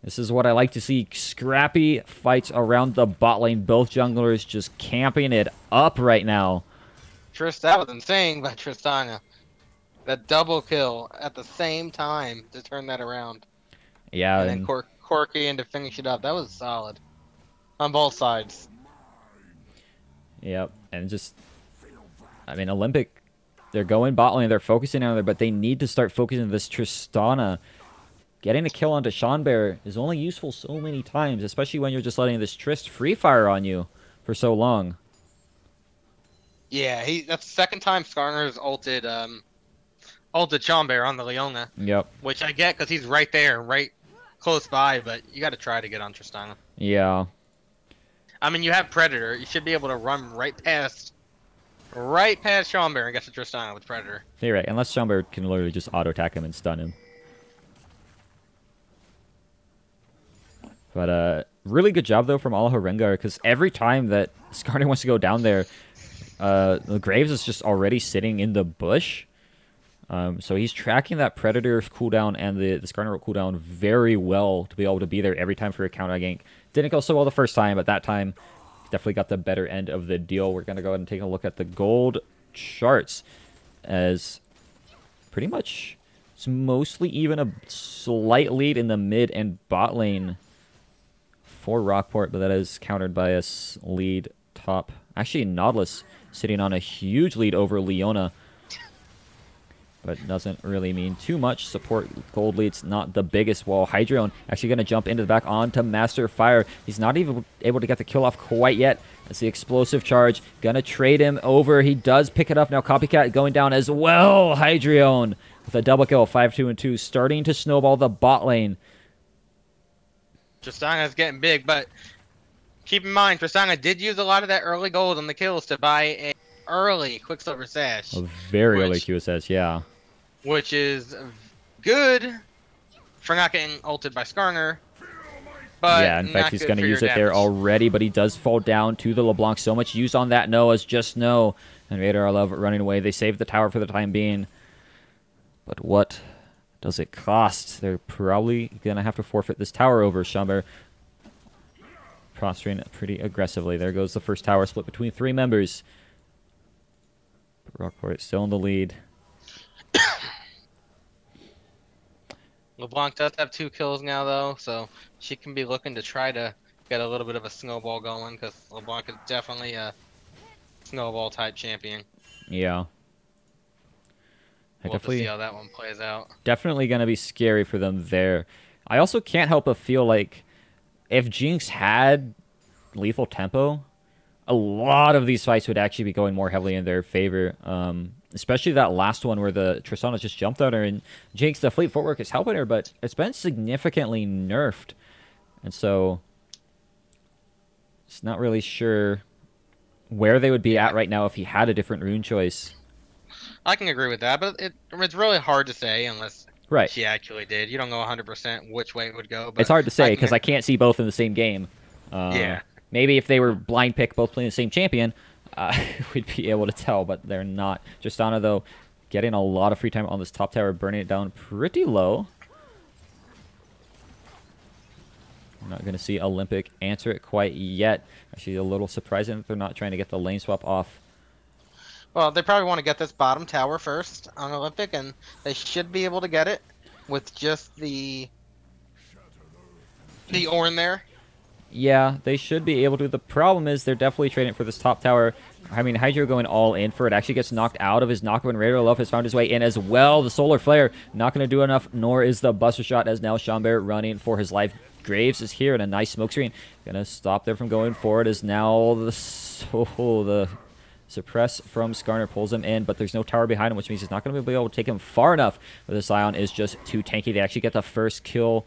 This is what I like to see. Scrappy fights around the bot lane. Both junglers just camping it up right now. That was insane by Tristana. That double kill at the same time to turn that around. Yeah. And then Corky and to finish it up. That was solid. On both sides. Yep. And just, I mean, Olympic, they're going bot lane. They're focusing on it, but they need to start focusing on this Tristana. Getting a kill onto Seanbear is only useful so many times, especially when you're just letting this Trist free fire on you for so long. Yeah, that's the second time Skarner's ulted Chombear on the Leona. Yep. Which I get because he's right there, right close by, but you got to try to get on Tristana. Yeah. I mean, you have Predator. You should be able to run right past right past Schomburg and gets to Tristana with Predator. You're right, unless Schomburg can literally just auto-attack him and stun him. But really good job, though, from Alho Rengar, because every time that Skarner wants to go down there, the Graves is just already sitting in the bush. So he's tracking that Predator cooldown and the Skarner cooldown very well to be able to be there every time for a counter gank. Didn't go so well the first time, but that time definitely got the better end of the deal. We're going to go ahead and take a look at the gold charts, as pretty much it's mostly even a slight lead in the mid and bot lane for Rockport, but that is countered by a lead top. Actually, Nautilus sitting on a huge lead over Leona, but doesn't really mean too much. Support gold lead's not the biggest, while Hydreion actually going to jump into the back onto Master Fire. He's not even able to get the kill off quite yet. That's the explosive charge. Going to trade him over. He does pick it up. Now Copycat going down as well. Hydreion with a double kill, 5-2 and 2, starting to snowball the bot lane. Tristana's getting big, but keep in mind, Tristana did use a lot of that early gold on the kills to buy a early Quicksilver Sash. A very early QSS, yeah. Which is good for not getting ulted by Skarner. But yeah, in fact, he's going to use it there already, but he does fall down to the LeBlanc. So much use on that Noah's just no. And Raider I love running away. They saved the tower for the time being. But what does it cost? They're probably going to have to forfeit this tower over. Schomburg prostrating pretty aggressively. There goes the first tower split between 3 members. Rockport still in the lead. LeBlanc does have 2 kills now, though, so she can be looking to try to get a little bit of a snowball going, because LeBlanc is definitely a snowball-type champion. Yeah. We'll have to see how that one plays out. Definitely going to be scary for them there. I also can't help but feel like if Jinx had lethal tempo, a lot of these fights would actually be going more heavily in their favor. Especially that last one where the Tristana just jumped on her, and Jinx, the fleet footwork is helping her, but it's been significantly nerfed. And so it's not really sure where they would be at right now if he had a different rune choice. I can agree with that, but it's really hard to say unless she actually did. You don't know 100% which way it would go. But it's hard to say because I can't see both in the same game. Yeah. Maybe if they were blind pick, both playing the same champion, we'd be able to tell, but they're not. Tristana, though, getting a lot of free time on this top tower, burning it down pretty low. I'm not going to see Olympic answer it quite yet. Actually, a little surprising that they're not trying to get the lane swap off. Well, they probably want to get this bottom tower first on Olympic, and they should be able to get it with just the Ornn there. Yeah, they should be able to. The problem is they're definitely trading for this top tower. I mean, Hydro going all in for it. Actually gets knocked out of his knockup, and Raider Love has found his way in as well. The Solar Flare not going to do enough, nor is the Buster Shot, as now Schomburg running for his life. Graves is here in a nice smoke screen. Going to stop there from going forward, as now the suppress from Skarner pulls him in, but there's no tower behind him, which means he's not going to be able to take him far enough. But the Scion is just too tanky. They actually get the first kill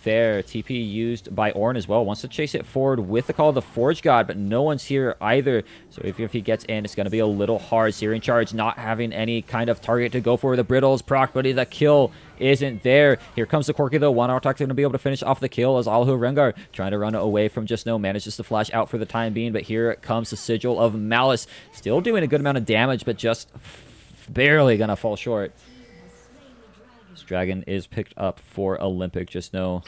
there. TP used by Ornn as well. Wants to chase it forward with the call of the Forge God, but no one's here either. So if he gets in, it's going to be a little hard. Searing Charge not having any kind of target to go for. The Brittles proc, but the kill isn't there. Here comes the Corki, though. One Artok going to be able to finish off the kill as Alho Rengar trying to run away from Just No, manages to flash out for the time being, but here comes the Sigil of Malice. Still doing a good amount of damage, but just barely going to fall short. Dragon is picked up for Olympic. Just no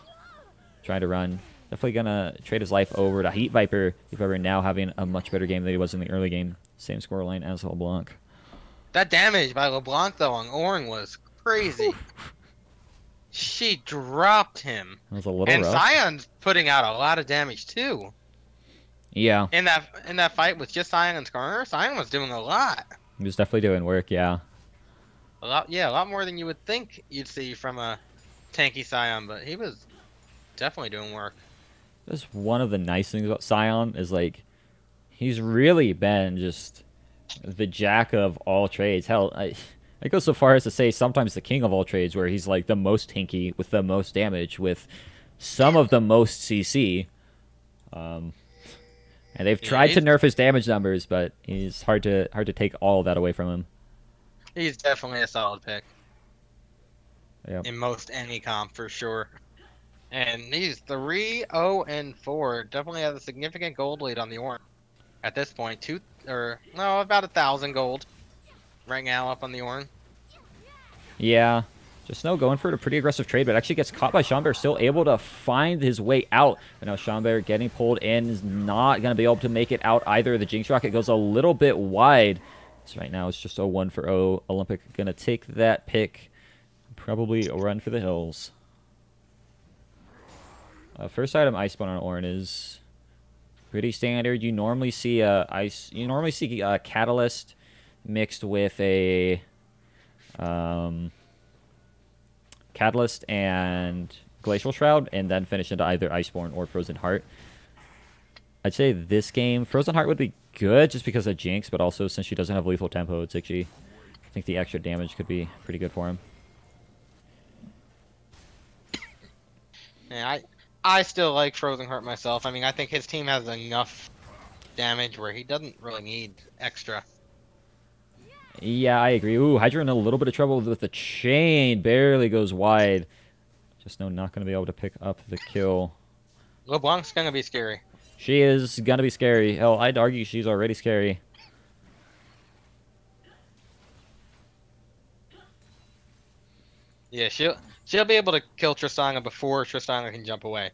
trying to run. Definitely going to trade his life over to Heat Viper. Heat Viper now having a much better game than he was in the early game. Same scoreline as LeBlanc. That damage by LeBlanc, though, on Ornn was crazy. She dropped him. That was a little and rough. Sion's putting out a lot of damage, too. Yeah. In that fight with just Sion and Skarner, Sion was doing a lot. He was definitely doing work, yeah. A lot more than you would think you'd see from a tanky Sion, but he was definitely doing work. That's one of the nice things about Sion is, like, he's really been just the jack of all trades. Hell, I go so far as to say sometimes the king of all trades, where he's, like, the most tanky with the most damage with some of the most CC. And they've Yeah, tried to he's- nerf his damage numbers, but he's hard to take all of that away from him. He's definitely a solid pick Yep. in most any comp for sure. And he's 3-0-4. Definitely has a significant gold lead on the Orange at this point. About 1,000 gold right now up on the Orange. Yeah. Just Snow going for a pretty aggressive trade, but actually gets caught by Schomberg, still able to find his way out. But now Schomberg getting pulled in is not going to be able to make it out either. The Jinx Rocket goes a little bit wide. So right now it's just a 1-for-0. Olympic going to take that pick. Probably a run for the hills. First item ice spawn on Ornn is pretty standard. You normally see a Catalyst mixed with a Catalyst and Glacial Shroud, and then finish into either Iceborne or Frozen Heart. I'd say this game, Frozen Heart would be good just because of Jinx, but also since she doesn't have lethal tempo, it's actually, I think the extra damage could be pretty good for him. Yeah, I still like Frozen Heart myself. I mean, I think his team has enough damage where he doesn't really need extra. Yeah, I agree. Ooh, Hydra in a little bit of trouble with the chain. Barely goes wide. Just not going to be able to pick up the kill. LeBlanc's gonna be scary. She is going to be scary. Hell, I'd argue she's already scary. Yeah, she'll be able to kill Tristana before Tristana can jump away.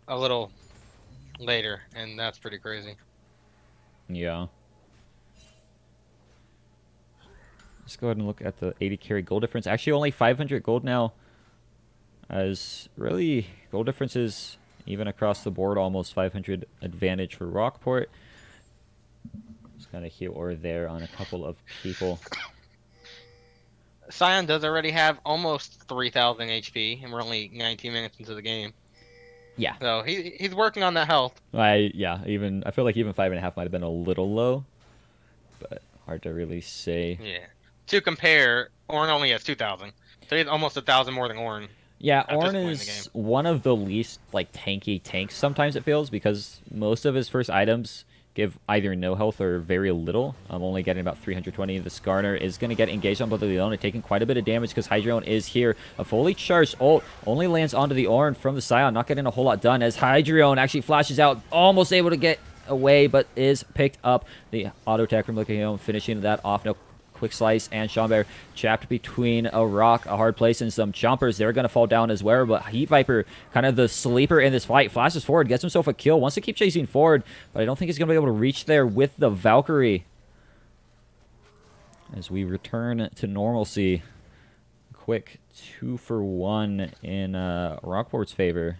A little later, and that's pretty crazy. Yeah. Let's go ahead and look at the 80 carry gold difference. Actually, only 500 gold now. As really, gold differences even across the board, almost 500 advantage for Rockport. Just kind of here or there on a couple of people. Sion does already have almost 3,000 HP, and we're only 19 minutes into the game. Yeah. So he's working on that health. I feel like even 5.5 might have been a little low, but hard to really say. Yeah. To compare, Ornn only has 2,000, so he's almost 1,000 more than Ornn. Yeah, at this point Ornn in the is game. one of the least like tanky tanks sometimes it feels, because most of his first items give either no health or very little. I'm only getting about 320. The Skarner is going to get engaged on both of the own and taking quite a bit of damage because Hydreion is here. A fully charged ult only lands onto the Ornn from the Sion, not getting a whole lot done as Hydreion actually flashes out, almost able to get away, but is picked up. The auto attack from Lycaon finishing that off. No quick slice, and Schomberg trapped between a rock, a hard place, and some chompers. They're going to fall down as well, but Heat Viper, kind of the sleeper in this fight, flashes forward, gets himself a kill, wants to keep chasing forward, but I don't think he's going to be able to reach there with the Valkyrie. As we return to normalcy. Quick 2-for-1 in Rockport's favor.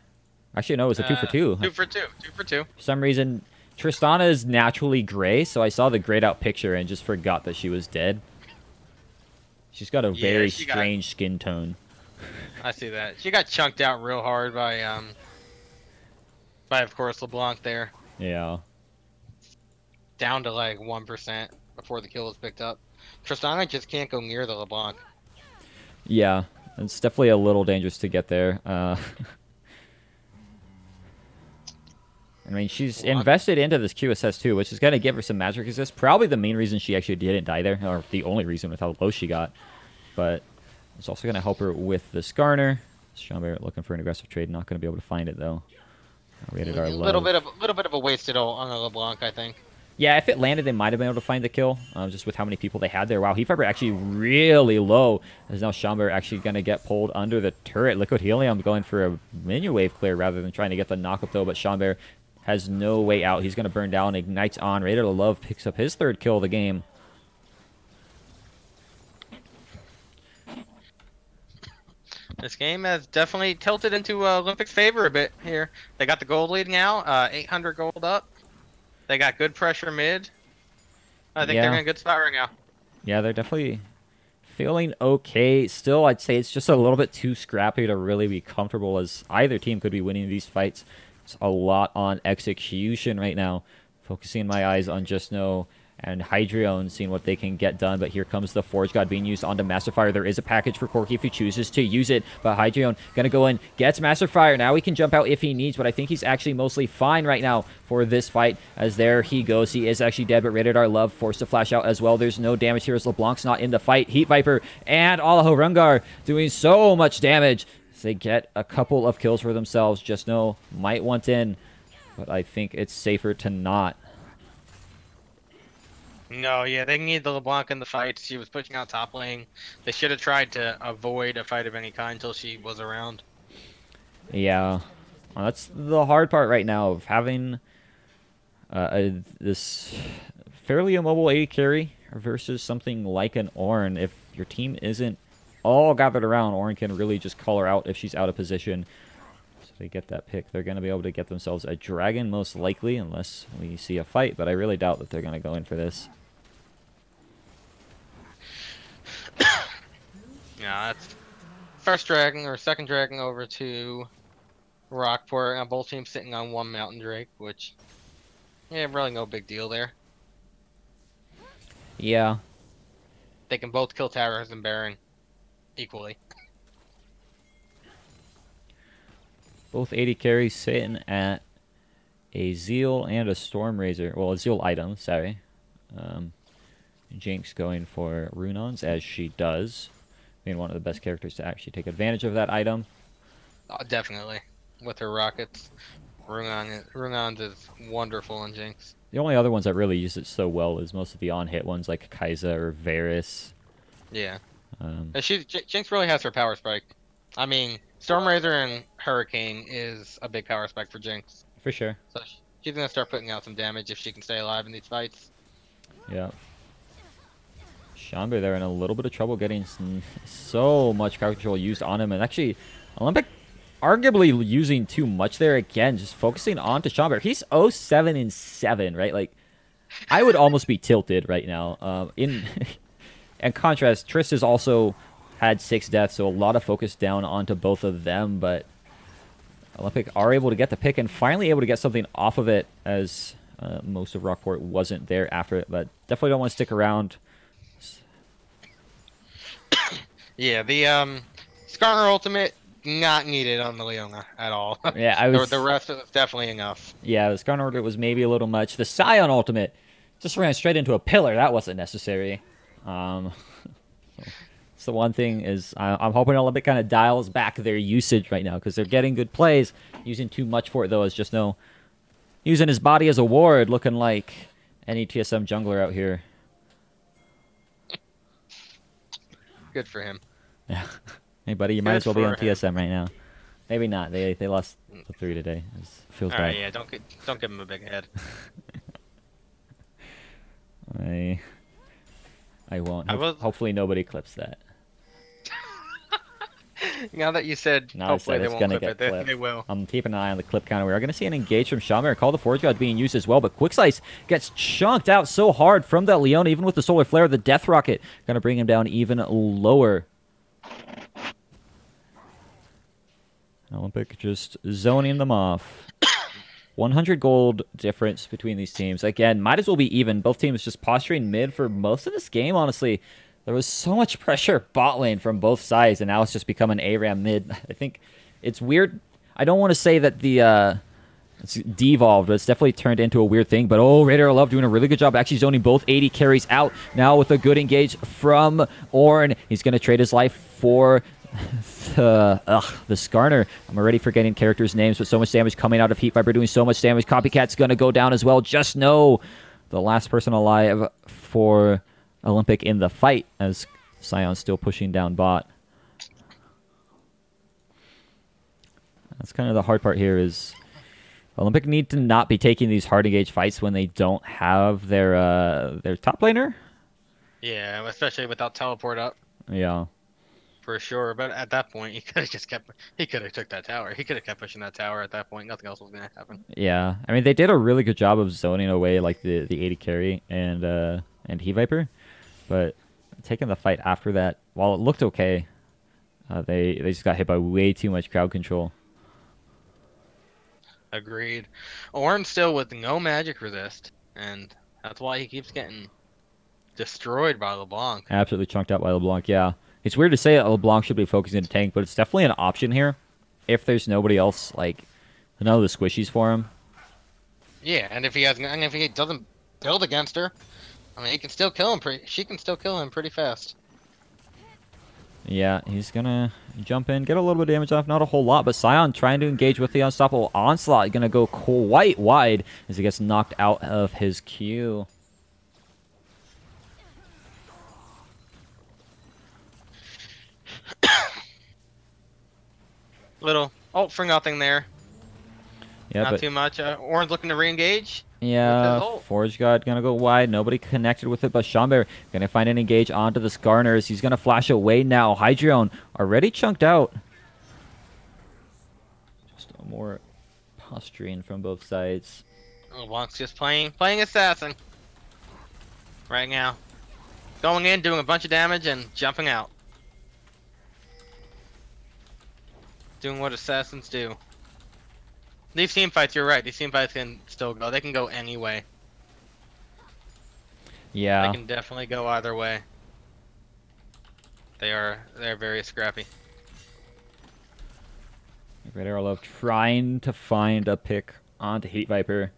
Actually, no, it was a 2-for-2. 2-for-2. 2-for-2. For some reason, Tristana is naturally gray, so I saw the grayed out picture and just forgot that she was dead. She's got a very strange skin tone. I see that. She got chunked out real hard by of course LeBlanc there. Yeah. Down to like 1% before the kill was picked up. Tristana just can't go near the LeBlanc. Yeah, it's definitely a little dangerous to get there. I mean, she's invested into this QSS too, which is going to give her some magic resist. Probably the main reason she actually didn't die there, or the only reason with how low she got. But it's also going to help her with the Skarner. Schomberg looking for an aggressive trade, not going to be able to find it though. Rated our A little bit of a wasted ult on the LeBlanc, I think. Yeah, if it landed, they might have been able to find the kill, just with how many people they had there. Wow, Heat Viper actually really low. As now Schomberg actually going to get pulled under the turret. Liquid Helium going for a minion wave clear rather than trying to get the knock-up though, but Schomberg has no way out. He's going to burn down, ignites on. Raider to Love picks up his third kill of the game. This game has definitely tilted into Olympic's favor a bit here. They got the gold lead now, 800 gold up. They got good pressure mid. I think they're in a good spot right now. Yeah, they're definitely feeling okay. Still, I'd say it's just a little bit too scrappy to really be comfortable, as either team could be winning these fights. It's a lot on execution right now. Focusing my eyes on just know and Hydreion seeing what they can get done. But here comes the Forge God being used onto Master Fire. There is a package for Corki if he chooses to use it, but Hydreion gonna go in, gets Master Fire. Now he can jump out if he needs, but I think he's actually mostly fine right now for this fight, as there he goes. He is actually dead, but Radar Love forced to flash out as well. There's no damage here as LeBlanc's not in the fight. Heat Viper and Alaho Rungar doing so much damage. They get a couple of kills for themselves. Just know might want in, but I think it's safer to not. No, yeah, they need the LeBlanc in the fight. She was pushing out top lane. They should have tried to avoid a fight of any kind until she was around. Yeah, well, that's the hard part right now of having this fairly immobile AD carry versus something like an Ornn. If your team isn't all gathered around, Ornn can really just call her out if she's out of position. So they get that pick. They're going to be able to get themselves a dragon, most likely, unless we see a fight, but I really doubt that they're going to go in for this. Yeah, that's first dragon or second dragon over to Rockport. Both teams sitting on one Mountain Drake, which, yeah, really no big deal there. Yeah. They can both kill Towers and Baron equally. Both 80 carries sitting at a Zeal and a Storm Razor. Well, a Zeal item, sorry. Jinx going for Runons, as she does. Being one of the best characters to actually take advantage of that item. Oh, definitely. With her rockets. Runons is wonderful in Jinx. The only other ones that really use it so well is most of the on-hit ones like Kai'Sa or Varus. Yeah. Jinx really has her power spike. I mean, Stormrazor and Hurricane is a big power spike for Jinx. For sure. So she's going to start putting out some damage if she can stay alive in these fights. Yeah. Shamber there in a little bit of trouble getting so much crowd control used on him. And actually, Olympic arguably using too much there again, just focusing on to Shamber. He's 0-7-7, right? Like, I would almost be tilted right now. In contrast, Triss has also had 6 deaths, so a lot of focus down onto both of them. But Olympic are able to get the pick and finally able to get something off of it, as most of Rockport wasn't there after it. But definitely don't want to stick around. Yeah, the Skarner ultimate not needed on the Leona at all. Yeah, the rest was definitely enough. Yeah, the Skarner order was maybe a little much. The Scion ultimate just ran straight into a pillar. That wasn't necessary. So the one thing is I'm hoping Olympic kind of dials back their usage right now because they're getting good plays. Using too much for it though is just no using his body as a ward, looking like any TSM jungler out here. Good for him. Yeah. Hey, buddy, you might as well be on TSM right now. Maybe not. They lost the 3 today. It feels bad. Alright, yeah, don't give him a big head. I won't. was... Hopefully nobody clips that. Now that you said, hopefully they won't clip it. They will. I'm keeping an eye on the clip counter. We are going to see an engage from Shamir. Call the Forge God being used as well, but Quick Slice gets chunked out so hard from that Leona, even with the Solar Flare. The Death Rocket going to bring him down even lower. Olympic just zoning them off. 100 gold difference between these teams. Again, might as well be even. Both teams just posturing mid for most of this game, honestly. There was so much pressure bot lane from both sides, and now it's just become an ARAM mid. I think it's weird. I don't want to say that it's devolved, but it's definitely turned into a weird thing. But Radar Love doing a really good job actually zoning both 80 carries out. Now with a good engage from Ornn. He's going to trade his life for the Skarner. I'm already forgetting characters' names, but so much damage coming out of Heat Viper, doing so much damage. Copycat's going to go down as well. Just know the last person alive for Olympic in the fight, as Sion's still pushing down bot. That's kind of the hard part here is Olympic need to not be taking these hard engage fights when they don't have their top laner. Yeah, especially without teleport up. Yeah. For sure, but at that point, he could have took that tower. He could have kept pushing that tower at that point. Nothing else was going to happen. Yeah. I mean, they did a really good job of zoning away like the 80 carry and Heat Viper, but taking the fight after that, while it looked okay, they just got hit by way too much crowd control. Agreed. Ornn still with no magic resist, and That's why he keeps getting destroyed by LeBlanc. Absolutely chunked out by LeBlanc, yeah. It's weird to say that LeBlanc should be focusing the tank, but it's definitely an option here if there's nobody else, like, none of the squishies for him. Yeah, and if he doesn't build against her, I mean, he can still kill him. She can still kill him pretty fast. Yeah, he's gonna jump in, get a little bit of damage off, not a whole lot, but Sion trying to engage with the unstoppable onslaught, gonna go quite wide as he gets knocked out of his Q. Little ult for nothing there. Yeah, Not but too much. Orange looking to re-engage. yeah, Forge God gonna go wide. Nobody connected with it, but Schomberg gonna find an engage onto the Skarners. He's gonna flash away now. Hydreion already chunked out. Just more posturing from both sides. LeBlanc's just playing assassin right now. Going in, doing a bunch of damage, and jumping out. Doing what assassins do. These team fights, you're right. These team fights can still go. They can go any way. Yeah. They can definitely go either way. They're very scrappy. Red Arrow Love trying to find a pick onto Heat Viper.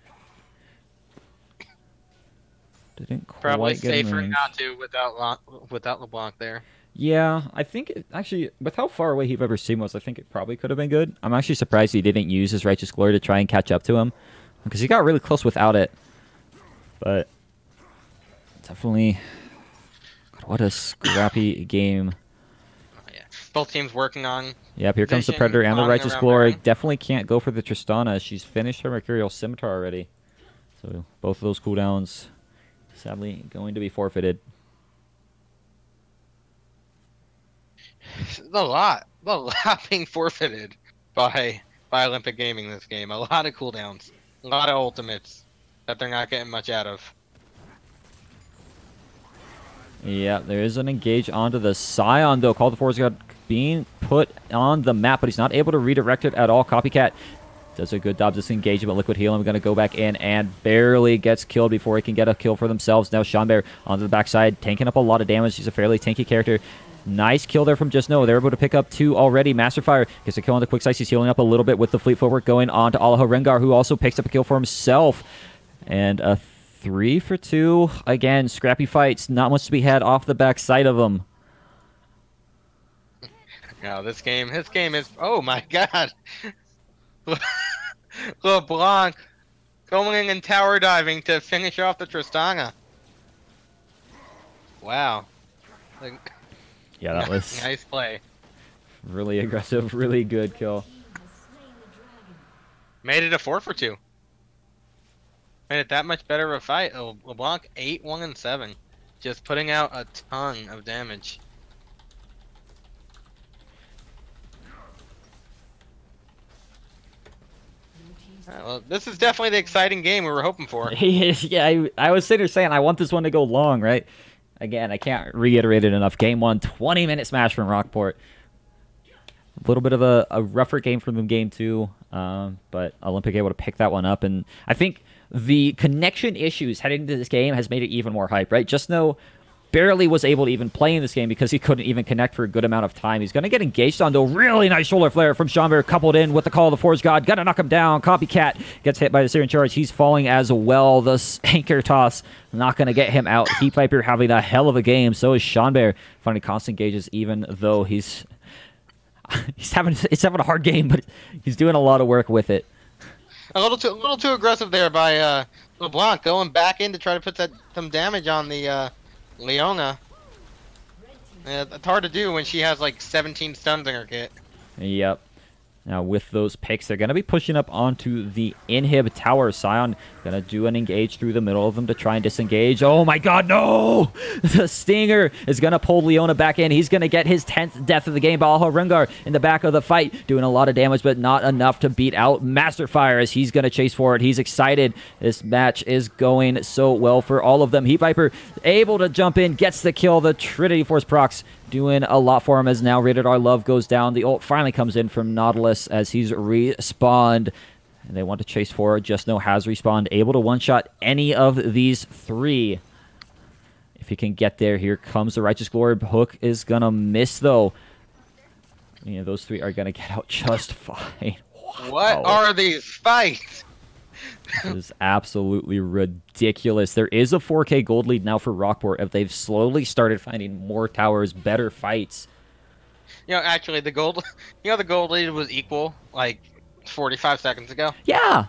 Didn't quite Probably get in safer range. not to without LeBlanc there. Yeah, I think actually, with how far away Heat Viper's team was, I think it probably could have been good. I'm actually surprised he didn't use his Righteous Glory to try and catch up to him, because he got really close without it. But definitely, God, what a scrappy game. Oh, yeah. Both teams working on. Yep, here comes the Vision, Predator and the bombing Righteous around Glory. Baron. Definitely can't go for the Tristana. She's finished her Mercurial Scimitar already. So both of those cooldowns, sadly, going to be forfeited. A lot being forfeited by Olympic Gaming this game. A lot of cooldowns, a lot of ultimates that they're not getting much out of. Yeah, there is an engage onto the Scion, though. Call the Force God being put on the map, but he's not able to redirect it at all. Copycat does a good job disengaging, but Liquid Helium going to go back in and barely gets killed before he can get a kill for themselves. Now Schomberg onto the backside, tanking up a lot of damage. He's a fairly tanky character. Nice kill there from Just Know. They're able to pick up 2 already. Masterfire gets a kill on the Quick Sight. He's healing up a little bit with the Fleet Footwork going on to Alaho Rengar, who also picks up a kill for himself. And a 3 for 2. Again, scrappy fights. Not much to be had off the backside of them. Now this game is, oh my god. LeBlanc going in and tower diving to finish off the Tristana. Wow. Like, Yeah, that was nice play. really aggressive, really good kill. Made it a 4 for 2. Made it that much better of a fight. LeBlanc 8, 1, and 7. Just putting out a ton of damage. Alright, well, this is definitely the exciting game we were hoping for. Yeah, I was sitting there saying I want this one to go long, right? Again, I can't reiterate it enough. Game 1, 20-minute smash from Rockport. A little bit of a rougher game from them game 2, but Olympic able to pick that one up. And I think the connection issues heading into this game has made it even more hype, right? Just Know barely was able to even play in this game because he couldn't even connect for a good amount of time. He's going to get engaged on, though. Really nice shoulder flare from Schomberg, coupled in with the Call of the Force God. Gonna knock him down. Copycat gets hit by the Syrian Charge. He's falling as well. The anchor toss not going to get him out. Heat Viper having a hell of a game. So is Schomberg finding constant engages, even though he's having a hard game, but he's doing a lot of work with it. A little too aggressive there by LeBlanc, going back in to try to put some damage on the Leona. Yeah, it's hard to do when she has like 17 stuns in her kit. Yep. Now with those picks, they're going to be pushing up onto the inhib tower. Sion going to do an engage through the middle of them to try and disengage. Oh my god, no! The Stinger is going to pull Leona back in. He's going to get his 10th death of the game. Balha Rengar in the back of the fight, doing a lot of damage, but not enough to beat out Masterfire as he's going to chase forward. He's excited. This match is going so well for all of them. Heat Viper able to jump in, gets the kill. The Trinity Force procs doing a lot for him as now Rated R Love goes down. The ult finally comes in from Nautilus as he's respawned. And they want to chase forward. Just Know has respawned, able to one-shot any of these three. If he can get there, here comes the Righteous Glory. Hook is going to miss, though. Yeah, those three are going to get out just fine. Wow. What are these fights? This is absolutely ridiculous. There is a 4K gold lead now for Rockport if they've slowly started finding more towers, better fights. You know, actually, the gold lead was equal, like, 45 seconds ago. Yeah.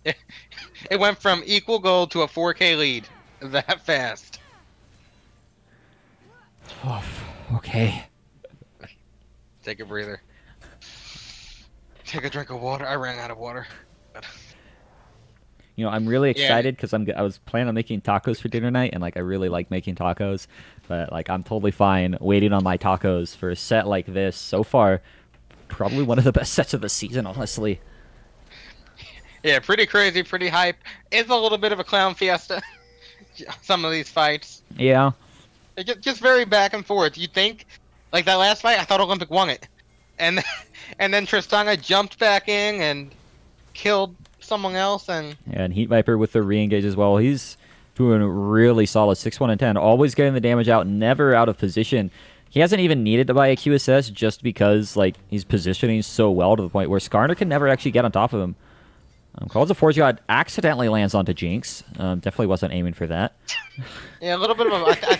It went from equal gold to a 4K lead that fast. Oh, okay. Take a breather. Take a drink of water. I ran out of water. You know, I'm really excited because I was planning on making tacos for dinner night, and like I really like making tacos, but like I'm totally fine waiting on my tacos for a set like this. So far, probably one of the best sets of the season, honestly. Yeah, pretty crazy, pretty hype. It's a little bit of a clown fiesta. Some of these fights. Yeah. Just very back and forth. You think, like that last fight, I thought Olympic won it, and then Tristanga jumped back in and killed someone else, and Heat Viper with the re-engage as well. He's doing really solid, 6-1 and 10, always getting the damage out, never out of position. He hasn't even needed to buy a QSS just because like he's positioning so well to the point where Skarner can never actually get on top of him. Calls of Forge God accidentally lands onto Jinx. Definitely wasn't aiming for that. Yeah, a little bit of a.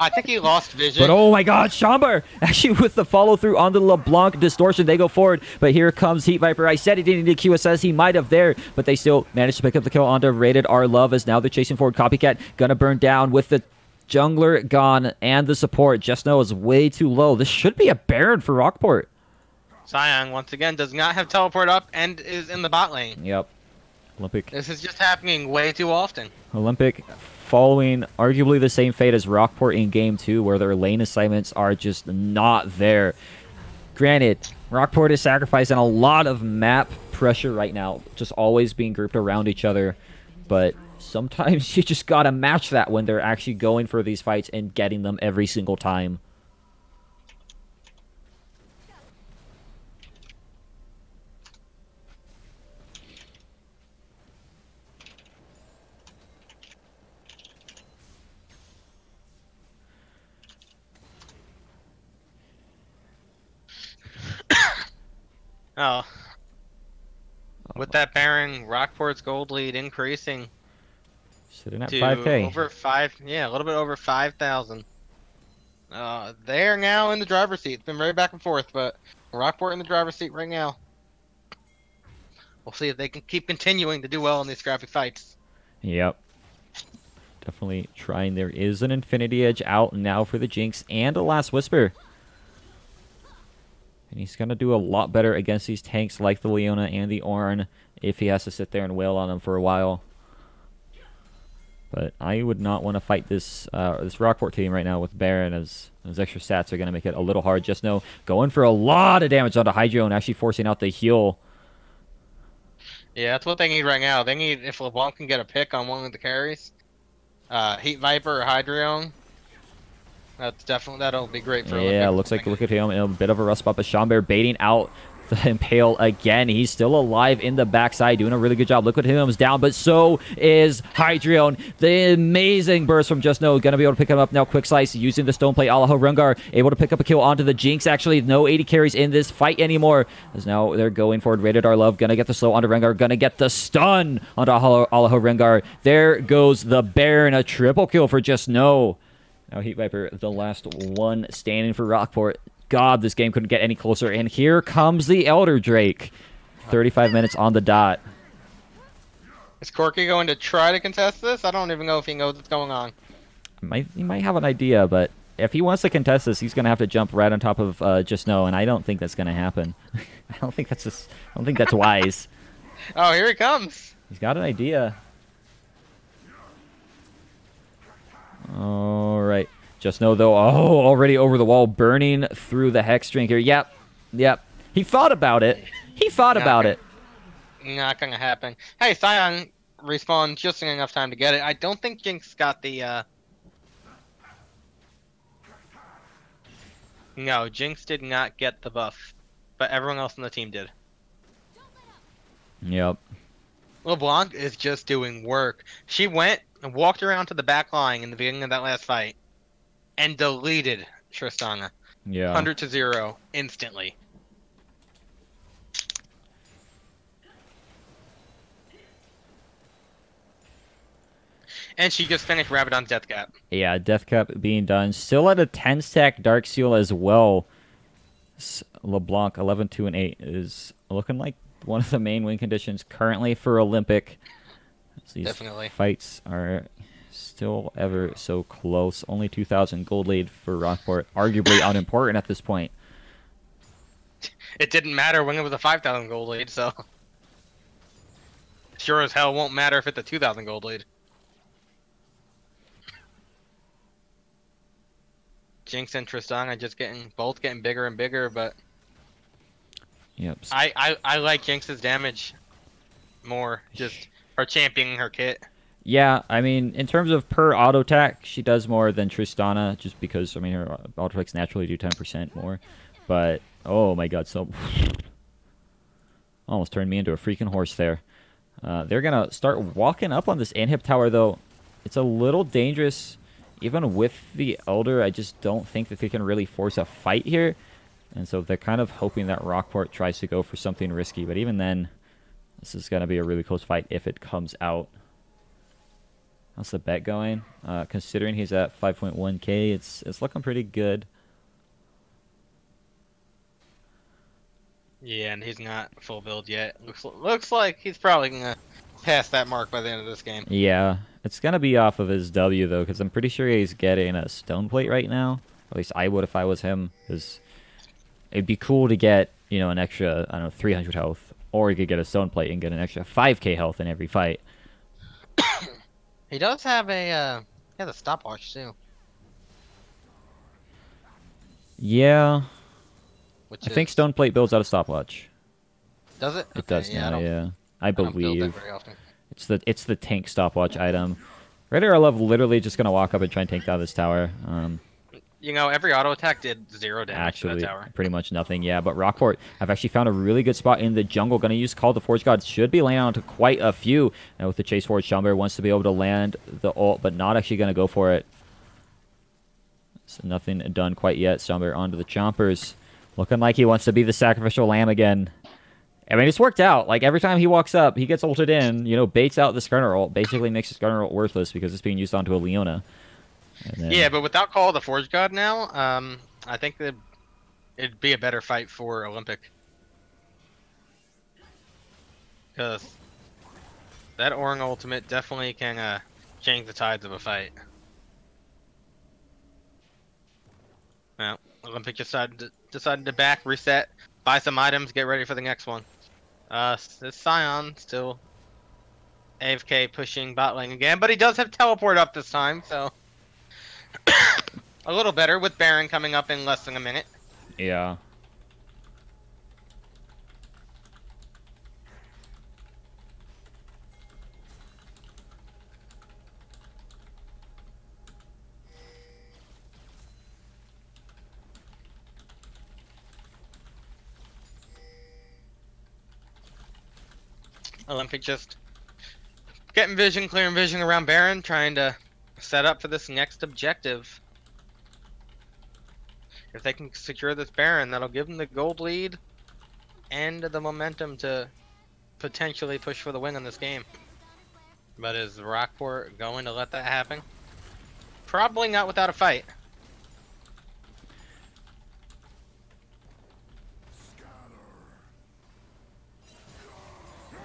I think he lost vision. But oh my God, Chamber actually with the follow through on the LeBlanc distortion, they go forward. But here comes Heat Viper. I said he didn't need a QSS. He might have there, but they still managed to pick up the kill onto Rated R Love as now they're chasing forward. Copycat gonna burn down with the jungler gone and the support. Just Know is way too low. This should be a Baron for Rockport. Sion once again does not have teleport up and is in the bot lane. Yep. Olympic. This is just happening way too often. Olympic following arguably the same fate as Rockport in Game 2, where their lane assignments are just not there. Granted, Rockport is sacrificing a lot of map pressure right now, just always being grouped around each other. But sometimes you just gotta match that when they're actually going for these fights and getting them every single time. Oh. With that Baron, Rockport's gold lead increasing Sitting at to 5K. over 5, yeah, a little bit over 5,000. They're now in the driver's seat. It's been very back and forth, but Rockport in the driver's seat right now. We'll see if they can keep continuing to do well in these graphic fights. Yep. Definitely trying. There is an Infinity Edge out now for the Jinx and a Last Whisper. And he's going to do a lot better against these tanks like the Leona and the Ornn if he has to sit there and wail on them for a while. But I would not want to fight this this Rockport team right now with Baron, as those extra stats are going to make it a little hard. Just Know going for a lot of damage onto Hydro and actually forcing out the heal. Yeah, that's what they need right now. They need, if LeBlanc can get a pick on one of the carries, Heat Viper or Hydreion, that's definitely, that'll be great for Yeah, looks like, look at him in a bit of a rust spot, but Schomberg baiting out the Impale again. He's still alive in the backside, doing a really good job. Look at him, is down, but so is Hydreion. The amazing burst from Just Know, gonna be able to pick him up now. Quick Slice using the Stone Plate. Alaho Rungar able to pick up a kill onto the Jinx. Actually, no 80 carries in this fight anymore, as now they're going forward. Rated R Love gonna get the slow onto Rengar, gonna get the stun onto Alaho Rengar. There goes the Baron, a triple kill for Just Know. Now Heat Viper, the last one standing for Rockport. God, this game couldn't get any closer. And here comes the Elder Drake. 35 minutes on the dot. Is Corky going to try to contest this? I don't even know if he knows what's going on. He might have an idea, but if he wants to contest this, he's going to have to jump right on top of Just Know, and I don't think that's going to happen. I don't think that's wise. Oh, here he comes. He's got an idea. All right. Just Know, though, already over the wall, burning through the Hex Drink here. Yep. He thought about it. Not gonna happen. Hey, Sion respawned just in enough time to get it. I don't think Jinx got the, No, Jinx did not get the buff, but everyone else on the team did. Yep. LeBlanc is just doing work. She went and walked around to the back line in the beginning of that last fight and deleted Tristana. Yeah. 100-0 instantly. And she just finished Rabadon's Death Cap. Yeah, Death Cap being done. Still at a 10-stack Dark Seal as well. LeBlanc 11-2-8 is looking like one of the main win conditions currently for Olympic. These Definitely. fights are still ever so close. Only 2,000 gold lead for Rockport. Arguably unimportant at this point. It didn't matter when it was a 5,000 gold lead, so sure as hell won't matter if it's a 2,000 gold lead. Jinx and Tristana just both getting bigger and bigger, but Yep. I like Jinx's damage more. Just her championing her kit. Yeah, I mean, in terms of per auto attack, she does more than Tristana, just because, I mean, her auto attacks naturally do 10% more. But, oh my god, so... Almost turned me into a freaking horse there. They're going to start walking up on this inhib tower, though. It's a little dangerous. Even with the Elder, I just don't think that they can really force a fight here. And so they're kind of hoping that Rockport tries to go for something risky. But even then, this is going to be a really close fight if it comes out. How's the bet going? Considering he's at 5.1k, it's looking pretty good. Yeah, and he's not full build yet. Looks like he's probably gonna pass that mark by the end of this game. Yeah, it's going to be off of his W, though, because I'm pretty sure he's getting a stone plate right now. At least I would if I was him, because it'd be cool to get, you know, an extra, I don't know, 300 health. Or he could get a stone plate and get an extra 5k health in every fight. He does have a he has a stopwatch too. Yeah. Which I think stone plate builds out a stopwatch. Does it? It does now, yeah. I don't build that believe. very often. It's the tank stopwatch item. Raider Love literally just gonna walk up and try and tank down this tower. You know, every auto attack did 0 damage Actually, to that tower. pretty much nothing. Yeah, but Rockport have actually found a really good spot in the jungle. Gonna use Call the Forge God. Should be landing onto quite a few. And with the chase forward, Shumber wants to be able to land the ult, but not actually gonna go for it. So nothing done quite yet. Shumber onto the chompers. Looking like he wants to be the sacrificial lamb again. I mean, it's worked out. Like, every time he walks up, he gets ulted in, you know, baits out the Skarner ult, basically makes the Skarner ult worthless because it's being used onto a Leona. Then... Yeah, but without Call of the Forge God now, I think that it'd be a better fight for Olympic. Because that Orang ultimate definitely can change the tides of a fight. Well, Olympic decided to back, reset, buy some items, get ready for the next one. This Scion still AFK pushing bot lane again, but he does have teleport up this time, so a little better with Baron coming up in less than a minute. Yeah. Olympic just getting vision, clearing vision around Baron, trying to set up for this next objective. If they can secure this Baron, that'll give them the gold lead and the momentum to potentially push for the win in this game. But is Rockport going to let that happen? Probably not without a fight.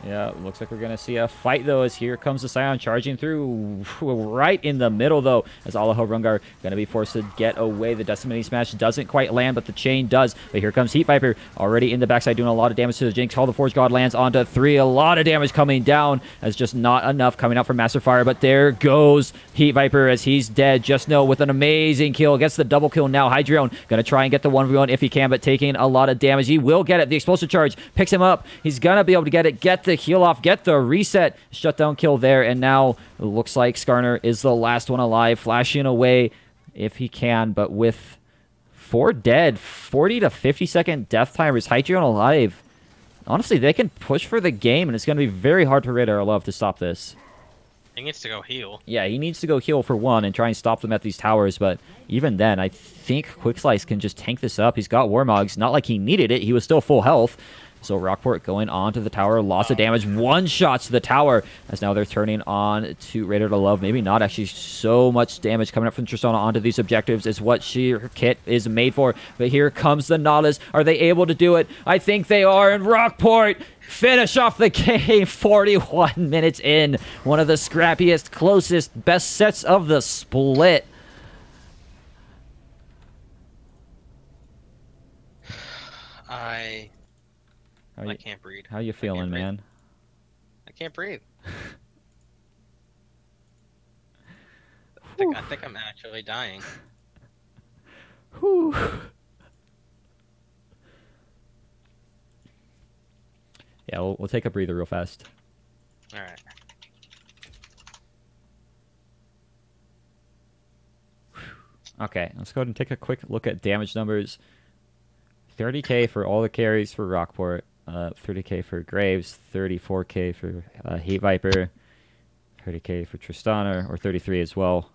Yeah, looks like we're going to see a fight, though, as here comes the Scion charging through right in the middle, though, as Alaho Rungar going to be forced to get away. The Decimating Smash doesn't quite land, but the chain does. But here comes Heat Viper, already in the backside, doing a lot of damage to the Jinx. Call the Forge God lands onto 3. A lot of damage coming down, as just not enough coming out from Master Fire. But there goes Heat Viper, as he's dead. Just know with an amazing kill. Gets the double kill now. Hydreion going to try and get the 1v1 if he can, but taking a lot of damage. He will get it. The explosive charge picks him up. He's going to be able to get it. Get the heal off, get the reset, shutdown kill there, and now it looks like Skarner is the last one alive, flashing away if he can, but with 4 dead, 40 to 50 second death time, is Hydreion alive? Honestly, they can push for the game, and it's going to be very hard for Radar Love to stop this. He needs to go heal. Yeah, he needs to go heal for one and try and stop them at these towers, but even then, I think Quickslice can just tank this up. He's got Warmogs. Not like he needed it. He was still full health. So Rockport going on to the tower. Lots of damage. One shot to the tower. As now they're turning on to Radar to Love. Maybe not actually so much damage coming up from Tristana onto these objectives is what her kit is made for. But here comes the Nautilus. Are they able to do it? I think they are. And Rockport finish off the game 41 minutes in. One of the scrappiest, closest, best sets of the split. I can't breathe. How you feeling, man? I can't breathe. I think I'm actually dying. Whew. Yeah, we'll take a breather real fast. All right. Okay, let's go ahead and take a quick look at damage numbers. 30k for all the carries for Rockport. 30k for Graves, 34k for Heat Viper, 30k for Tristana, or 33 as well.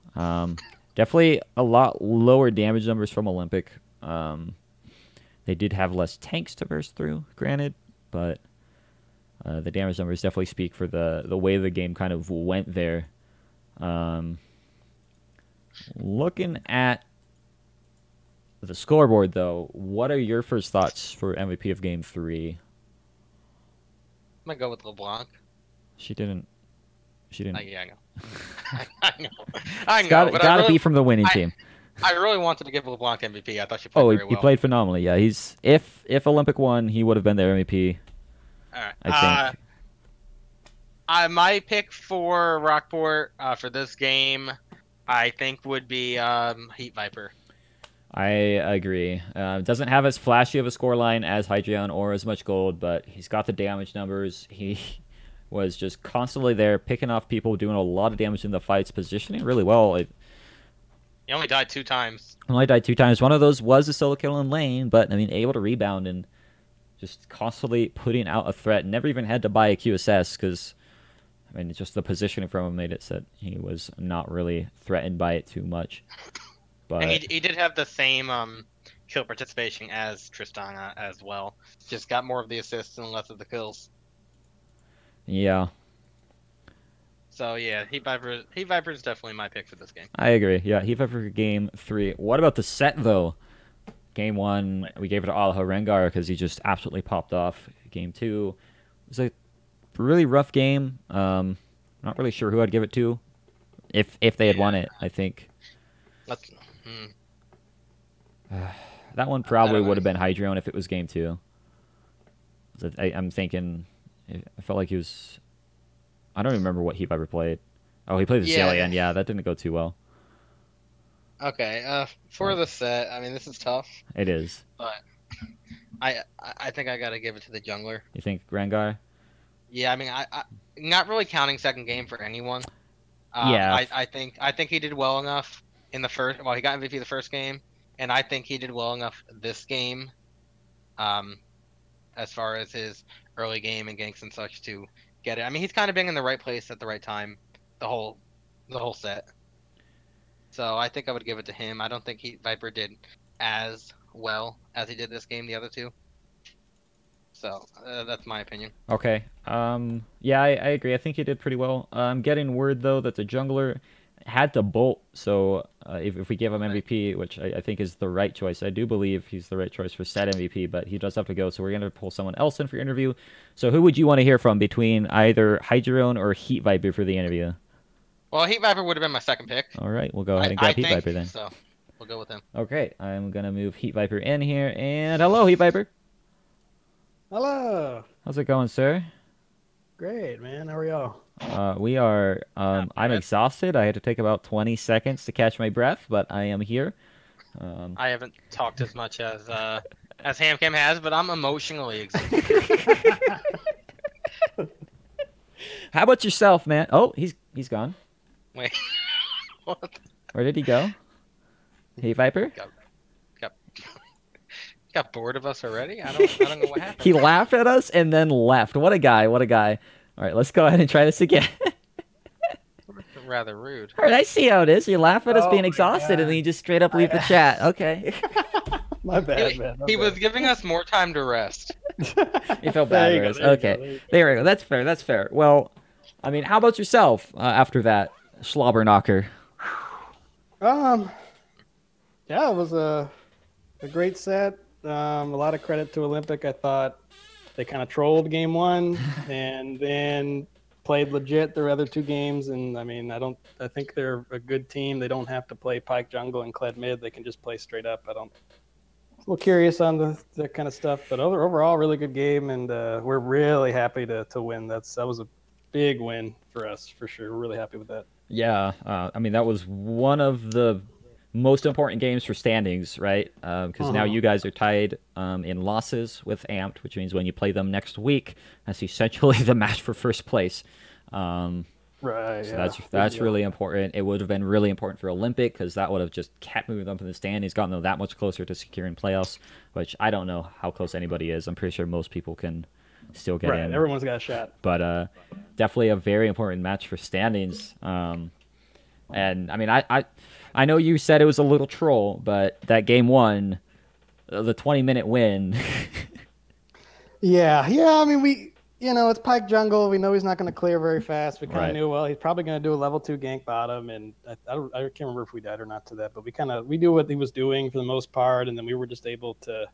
Definitely a lot lower damage numbers from Olympic. They did have less tanks to burst through, granted, but the damage numbers definitely speak for the way the game kind of went there. Looking at the scoreboard, though, what are your first thoughts for MVP of Game 3? I'm gonna go with LeBlanc. She didn't. Yeah, I know. I know. I know. Gotta be from the winning team. I really wanted to give LeBlanc MVP. I thought she played very well. He played phenomenally. Yeah, if Olympic won, he would have been their MVP. All right. I think. My pick for Rockport for this game, I think, would be Heat Viper. I agree. Doesn't have as flashy of a scoreline as Hydreion or as much gold, but he's got the damage numbers. He was just constantly there, picking off people, doing a lot of damage in the fights, positioning really well. He only died 2 times. Only died 2 times. One of those was a solo kill in lane, but I mean, able to rebound and just constantly putting out a threat. Never even had to buy a QSS because, I mean, just the positioning from him made it so that he was not really threatened by it too much. But And he did have the same kill participation as Tristana as well. Just got more of the assists and less of the kills. yeah, So yeah, Heat Viper is definitely my pick for this game. I agree. Yeah, Heat Viper Game 3. What about the set, though? Game 1, we gave it to Alaho Rengar because he just absolutely popped off. Game 2 was a really rough game. Not really sure who I'd give it to if they had won it, I think. That one probably would have been Hydreion if it was Game 2. I'm thinking, I felt like he was... I don't even remember what Heat Viper played. Oh, he played the Zillion. Yeah, that didn't go too well. Okay, for the set, I mean, this is tough. It is. But I think I gotta give it to the jungler. You think Rengar? Yeah, I mean, I not really counting second game for anyone. Yeah. I think he did well enough in the first. Well, he got MVP the first game, and I think he did well enough this game. As far as his early game and ganks and such to get it. I mean, he's kind of been in the right place at the right time, the whole set. So I think I would give it to him. I don't think Viper did as well as he did this game, the other two. So that's my opinion. Okay. Yeah, I agree. I think he did pretty well. I'm getting word, though, that the jungler had to bolt. So if we give him MVP, which I think is the right choice, I do believe he's the right choice for set MVP, but he does have to go. So we're going to pull someone else in for your interview. So who would you want to hear from between either Hydreion or Heat Viper for the interview? Well, Heat Viper would have been my second pick. All right, we'll go ahead and grab Heat Viper then. So we'll go with him. Okay, I'm going to move Heat Viper in here. And hello, Heat Viper. Hello. How's it going, sir? Great, man. How are y'all? We are, I'm exhausted. I had to take about 20 seconds to catch my breath, but I am here. I haven't talked as much as Hamcam has, but I'm emotionally exhausted. How about yourself, man? Oh, he's gone. Wait. What? Where did he go? Hey, Viper? Got bored of us already? I don't know what happened. He laughed at us and then left. What a guy! What a guy! All right, let's go ahead and try this again. Rather rude. All right, I see how it is. You laugh at us Oh being my exhausted, and then God. you just straight up leave the chat. Okay. My bad, He, man. my he was bad. giving us more time to rest. You felt There bad, you go, Rose. there you go, Okay. There we go. That's fair. That's fair. Well, I mean, how about yourself after that slobber knocker? Yeah, it was a great set. A lot of credit to Olympic. I thought they kind of trolled game one and then played legit their other two games. And I mean, I think they're a good team. They don't have to play Pike Jungle and Kled Mid. They can just play straight up. I'm a little curious on the kind of stuff, but overall, really good game. And we're really happy to win. That was a big win for us, for sure. We're really happy with that. Yeah. I mean, that was one of the most important games for standings, right? Because now you guys are tied in losses with Amped, which means when you play them next week, that's essentially the match for first place. Right. So yeah. that's really important. It would have been really important for Olympic because that would have just kept moving up in the standings, gotten them that much closer to securing playoffs, which I don't know how close anybody is. I'm pretty sure most people can still get Right. in. Everyone's got a shot. But definitely a very important match for standings. And I mean, I know you said it was a little troll, but that game one, the 20-minute win. Yeah. I mean, it's Pike Jungle. We know he's not going to clear very fast. We kind of Right. knew, well, he's probably going to do a level 2 gank bottom, and I can't remember if we died or not to that, but we knew what he was doing for the most part, and then we were just able to,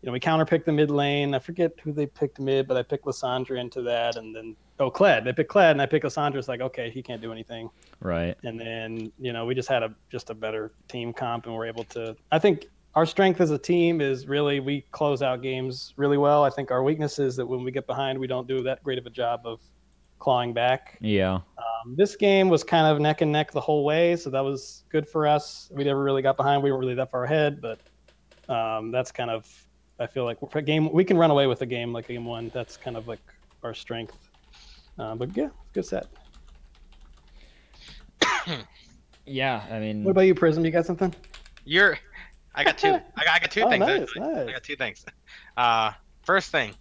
we counterpicked the mid lane. I forget who they picked mid, but I picked Lysandra into that, and then Kled. They picked Kled, and I picked Lysandra. It's like, okay, he can't do anything. Right. And then we just had a better team comp, and we're able to. I think our strength as a team is really we close out games really well. I think our weakness is that when we get behind, we don't do that great of a job of clawing back. Yeah. This game was kind of neck and neck the whole way, so that was good for us. We never really got behind. We weren't really that far ahead, but that's kind of. I feel like for a game we can run away with a game like game one. That's kind of like our strength. But yeah, good set. Yeah. I mean, What about you, Prism? You got something? I got two. I got two Oh, things. nice, actually. nice. I got two things. First thing,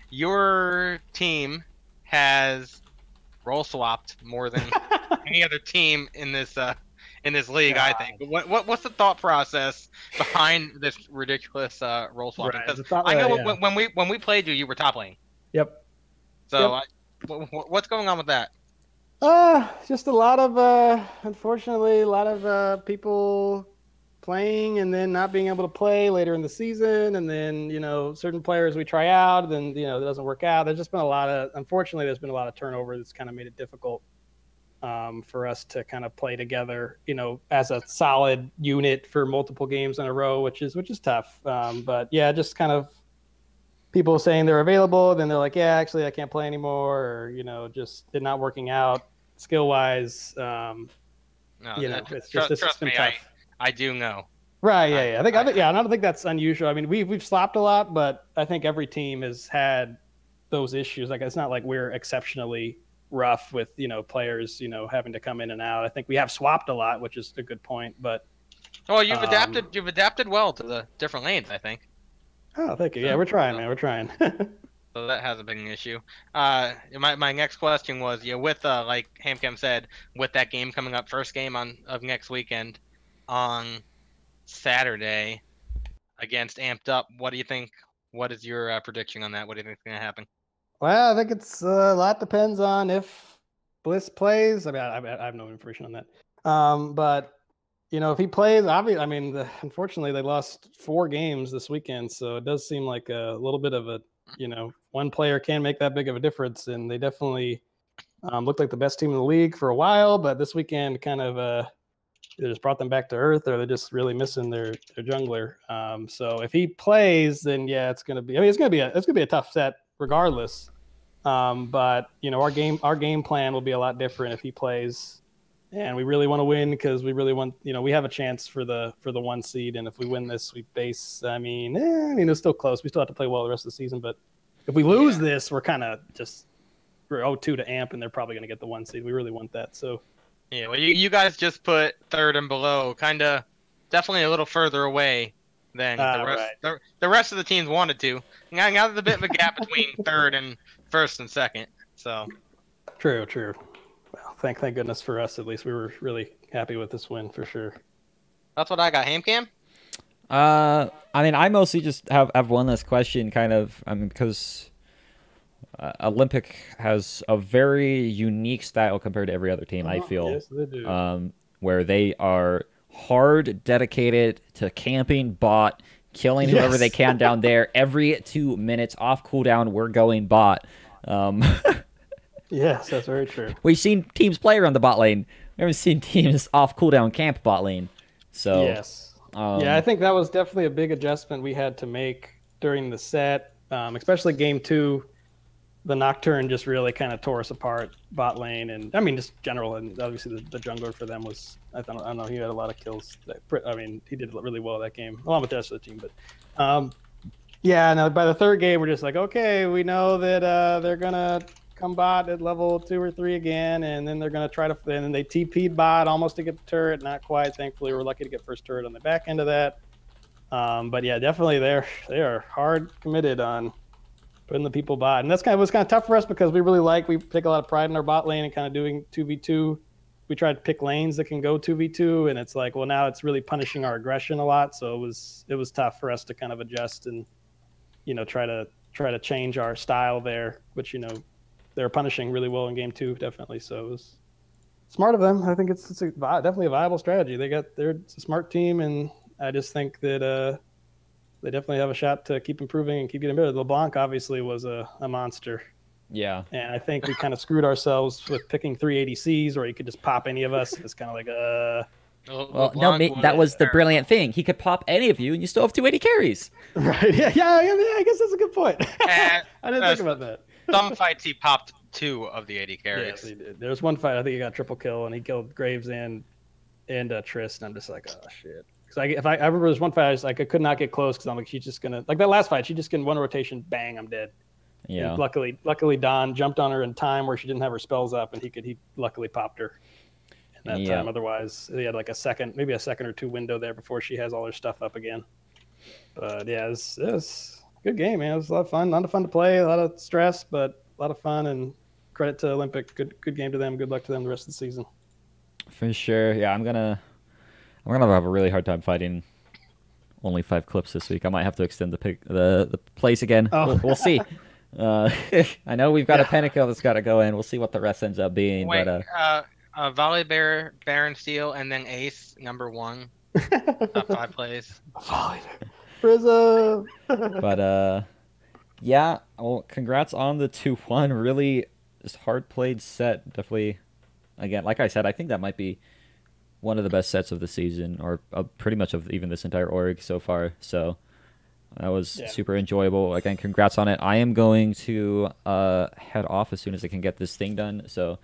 your team has role swapped more than any other team in this league. I think. What's the thought process behind this ridiculous role swapping? Right, Because the thought- I know yeah. when we played you, you were top lane. Yep. So what's going on with that? Just a lot of unfortunately, a lot of people playing and then not being able to play later in the season, and then certain players we try out, and then it doesn't work out. There's just been unfortunately, there's been a lot of turnover that's kind of made it difficult for us to kind of play together, as a solid unit for multiple games in a row, which is tough. But yeah, just kind of people saying they're available, then they're like, yeah, actually I can't play anymore, or just they're not working out skill wise. No, It's just been me, tough. I do know. Right, yeah. I think, I don't think that's unusual. I mean, we've slopped a lot, but I think every team has had those issues. Like, it's not like we're exceptionally rough with players having to come in and out. I think we have swapped a lot, which is a good point. But Well, you've adapted well to the different lanes, I think. oh, thank you. Yeah, we're trying, man. We're trying. So that hasn't been an issue. My next question was, with like Hamcam said, with that game coming up, first game of next weekend on Saturday against Amped Up, what do you think? What is your prediction on that? What do you think is going to happen? Well, I think it's a lot depends on if Bliss plays. I mean, I have no information on that. But if he plays, obviously, I mean, unfortunately, they lost 4 games this weekend, so it does seem like a little bit of a, one player can make that big of a difference, and they definitely looked like the best team in the league for a while, but this weekend kind of either just brought them back to earth, or they're just really missing their jungler. So if he plays, then yeah, it's gonna be a tough set regardless. But our game plan will be a lot different if he plays. And we really want to win because we really want, we have a chance for the 1 seed. And if we win this, we base, it's still close. We still have to play well the rest of the season. But if we lose this, we're kind of we're 0-2 to Amp, and they're probably going to get the 1 seed. We really want that. So, yeah, well, you guys just put third and below, kind of definitely a little further away than Right. the rest of the teams wanted to. Now there's a bit of a gap between third and first and second. So True. Well, thank goodness for us. At least we were really happy with this win for sure. that's what I got. Hamcam? I mean, I mostly just have one last question, kind of, because Olympic has a very unique style compared to every other team, I feel. Yes, they do. Where they are hard dedicated to camping bot, killing whoever they can down there. Every 2 minutes off cooldown, we're going bot. Yes, that's very true. We've seen teams play around the bot lane. We haven't seen teams off cooldown camp bot lane. So yes. I think that was definitely a big adjustment we had to make during the set, especially game 2. The Nocturne just really kind of tore us apart bot lane, and I mean just general, and obviously the jungler for them was I don't know, he had a lot of kills. I mean he did really well that game along with the rest of the team, but no, by the third game we're just like, okay, we know that they're gonna come bot at level 2 or 3 again, and then they're gonna try to, and then they TP'd bot almost to get the turret, not quite. Thankfully we're lucky to get first turret on the back end of that. But yeah, definitely they are hard committed on putting the people bot, and that's was kind of tough for us because we take a lot of pride in our bot lane and kind of doing 2v2. We tried to pick lanes that can go 2v2, and it's like, well, now it's really punishing our aggression a lot. So it was tough for us to kind of adjust and try to change our style there, which they're punishing really well in game 2, definitely. So it was smart of them. I think it's definitely a viable strategy. They're a smart team, and I just think that they definitely have a shot to keep improving and keep getting better. LeBlanc obviously was a monster. Yeah. And I think we kind of screwed ourselves with picking 3 ADCs, or you could just pop any of us. It's kind of like, Well, no, that was the brilliant thing. He could pop any of you, and you still have 280 carries. Right. Yeah. I guess that's a good point. I didn't think about that. Some fights he popped 2 of the 80 carries. Yes, he did. There was one fight I think he got triple kill, and he killed Graves and Triss, and I'm just like, oh shit. Because I remember there's one fight I could not get close because I'm like, she's just gonna, like that last fight, she just in one rotation, bang, I'm dead. Yeah. And luckily Don jumped on her in time where she didn't have her spells up, and he luckily popped her in that time. Otherwise, he had like maybe a second or 2 window there before she has all her stuff up again. But yeah, it was a good game, man. It was a lot of fun. Not fun to play, a lot of stress, but a lot of fun. And credit to Olympic. Good game to them. Good luck to them the rest of the season. For sure. Yeah, I'm gonna have a really hard time fighting only 5 clips this week. I might have to extend the place again. Oh. We'll see. I know we've got a Pentakill that's got to go in. We'll see what the rest ends up being. Wait, but Volley Bear, Baron Steel, and then Ace #1. Top 5 plays. Volley Prism. But yeah. Well, congrats on the 2-1. Really, just hard played set. Definitely. Again, like I said, I think that might be one of the best sets of the season, or pretty much of even this entire org so far. So that was super enjoyable. Again, congrats on it. I am going to head off as soon as I can get this thing done. So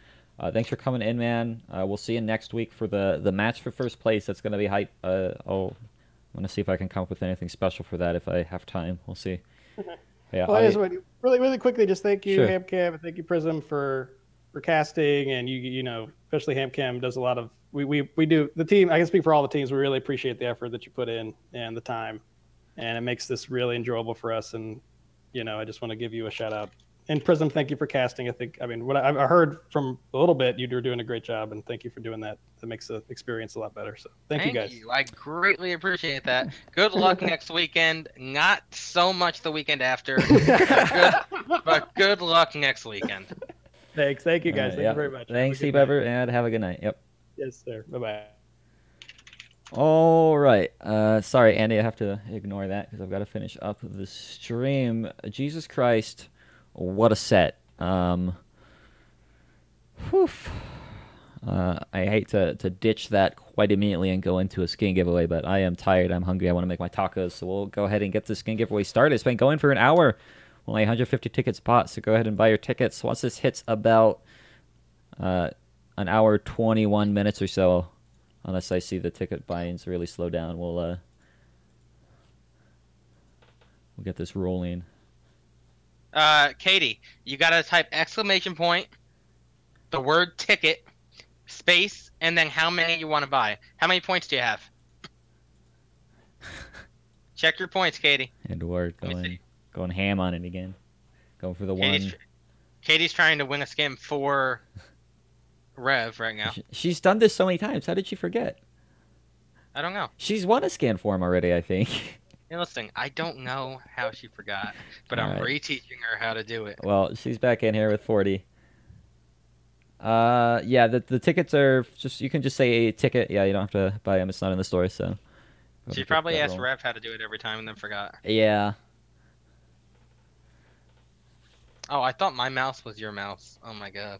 thanks for coming in, man. We'll see you next week for the match for first place. That's going to be hype. I'm going to see if I can come up with anything special for that if I have time. We'll see. Yeah. Well, really quickly, just thank you, Sure. Hamcam, and thank you, Prism, for casting, and especially Hamcam does a lot of we do the team. I can speak for all the teams. We really appreciate the effort that you put in and the time, and it makes this really enjoyable for us. And I just want to give you a shout out. And Prism, thank you for casting. What I heard from a little bit, you were doing a great job, and thank you for doing that. That makes the experience a lot better. So thank you guys. I greatly appreciate that. Good luck next weekend. Not so much the weekend after, but good luck next weekend. Thanks. Thank you guys. Thank you very much. Thanks, Steve Ever, and have a good night. Yep. Yes, sir. Bye-bye. All right. Sorry, Andy, I have to ignore that because I've got to finish up the stream. Jesus Christ, what a set. I hate to ditch that quite immediately and go into a skin giveaway, but I am tired. I'm hungry. I want to make my tacos, so we'll go ahead and get the skin giveaway started. It's been going for an hour. Only 150 tickets bought, so go ahead and buy your tickets. Once this hits about an hour, 21 minutes or so, unless I see the ticket buy-ins really slow down, we'll get this rolling. Katie, you gotta type exclamation point, the word ticket, space, and then how many you want to buy. How many points do you have? Check your points, Katie. And we're Let me see. going ham on it again. Going for the Katie's, one. Katie's trying to win a skin for Rev right now. She's done this so many times. How did she forget? I don't know. She's won a scan for him already, I think. Hey, listen, I don't know how she forgot, but I'm Alright. reteaching her how to do it. Well, she's back in here with 40. Yeah, the tickets are just, you can just say a ticket. Yeah, you don't have to buy them. It's not in the store, so. She probably asked Rev how to do it every time and then forgot. Yeah. Oh, I thought my mouse was your mouse. Oh my god.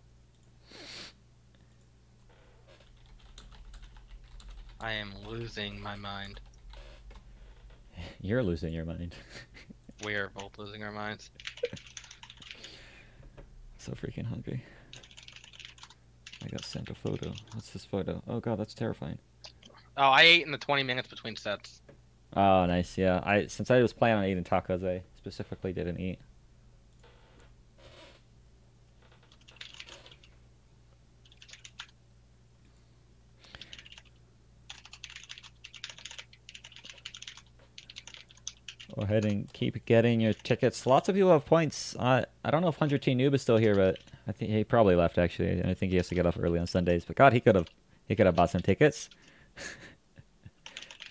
I am losing my mind. You're losing your mind. We are both losing our minds. So freaking hungry. I got sent a photo. What's this photo? Oh god, that's terrifying. Oh, I ate in the 20 minutes between sets. Oh, nice. Yeah, since I was planning on eating tacos, I specifically didn't eat. Go ahead and keep getting your tickets. Lots of people have points. I don't know if 100T Noob is still here, but I think he probably left actually. I think he has to get off early on Sundays. But God, he could have bought some tickets.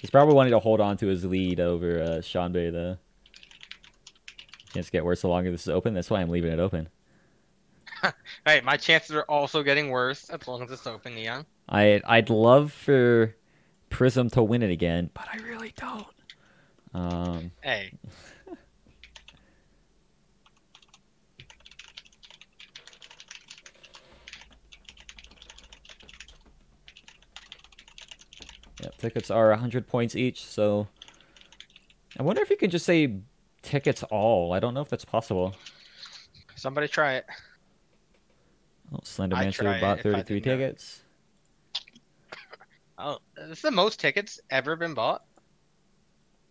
He's probably wanting to hold on to his lead over Sean Bay though. Chances get worse the longer this is open. That's why I'm leaving it open. Hey, my chances are also getting worse as long as it's open, Neon. I'd love for Prism to win it again, but I really don't. Hey. Yep, tickets are 100 points each, so I wonder if you could just say tickets all. I don't know if that's possible. Somebody try it. Oh, Slender I'd Mancer try it bought if I 33 didn't know. tickets. Oh, this is the most tickets ever been bought.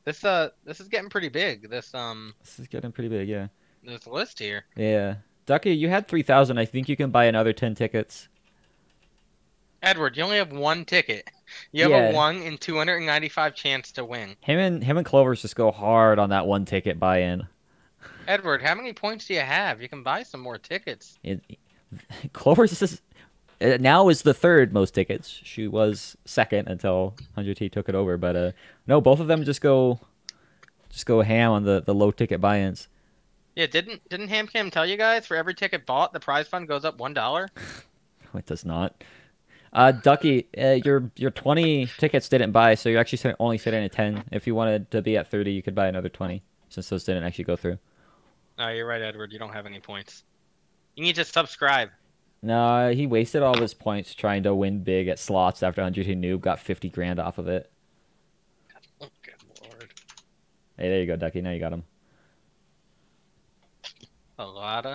This is getting pretty big. This This is getting pretty big, yeah. this list here. Yeah. Ducky, you had 3,000. I think you can buy another 10 tickets. Edward, you only have one ticket. You have Yeah. a 1 in 295 chance to win. Him and Clovers just go hard on that one ticket buy-in. Edward, how many points do you have? You can buy some more tickets. Clovers is now is the third most tickets. She was second until 100T took it over. But no, both of them just go ham on the low ticket buy-ins. Yeah, didn't HamCam tell you guys for every ticket bought, the prize fund goes up $1? No, it does not. Ducky, your 20 tickets didn't buy, so you're actually only sitting at 10. If you wanted to be at 30, you could buy another 20, since those didn't actually go through. No, you're right, Edward. You don't have any points. You need to subscribe. No, he wasted all of his points trying to win big at slots after 100T Noob got 50 grand off of it. Oh, good lord. Hey, there you go, Ducky. Now you got him. A lot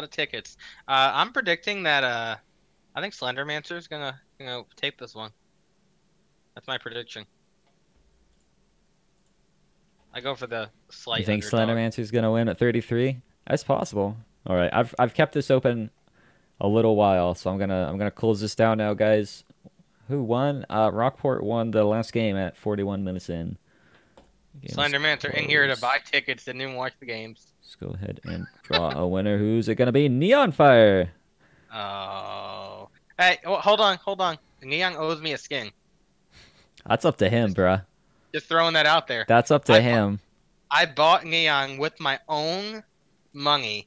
of tickets. I'm predicting that I think Slendermancer's gonna take this one. That's my prediction. I go for the slight. You think underdog. Slendermancer's gonna win at 33? That's possible. All right, I've kept this open a little while, so I'm gonna close this down now, guys. Who won? Rockport won the last game at 41 minutes in. Slendermancer in here to buy tickets, didn't even watch the games. Let's go ahead and draw a winner. Who's it gonna be? Neon Fire. Oh. Hey, hold on. Neon owes me a skin. That's up to him, bruh. Just throwing that out there. That's up to him. I bought Neon with my own money.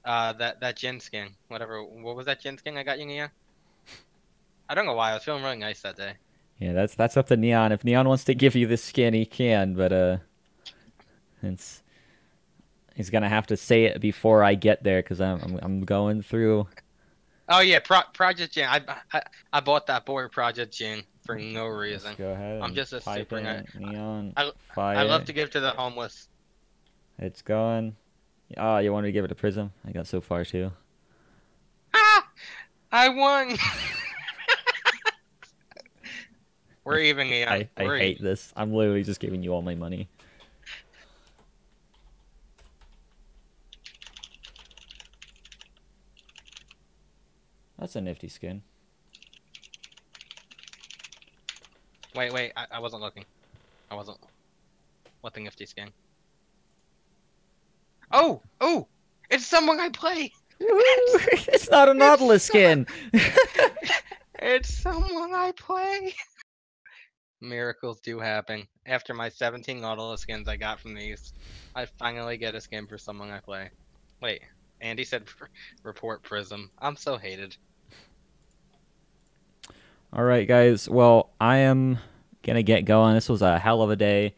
That Jin skin. Whatever. What was that Jin skin I got you, Neon? I don't know why. I was feeling really nice that day. Yeah, that's up to Neon. If Neon wants to give you this skin, he can, but he's gonna have to say it before I get there, because I'm going through. Oh yeah, Project Jin. I bought that boy Project Jin for no reason. Let's go ahead. I'm just a type super in Neon I Fire. love to give to the homeless. It's going. Oh, you wanted to give it to Prism? I got so far too. Ah! I won. We're even, Neon. I hate this. I'm literally just giving you all my money. That's a nifty skin. Wait. I wasn't looking. I wasn't. What the Nifty skin? Oh! Oh! It's someone I play! It's not a Nautilus skin. It's someone I play! Miracles do happen. After my 17 Nautilus skins I got from these, I finally get a skin for someone I play. Wait, Andy said report Prism. I'm so hated. All right, guys. Well, I am gonna get going. This was a hell of a day.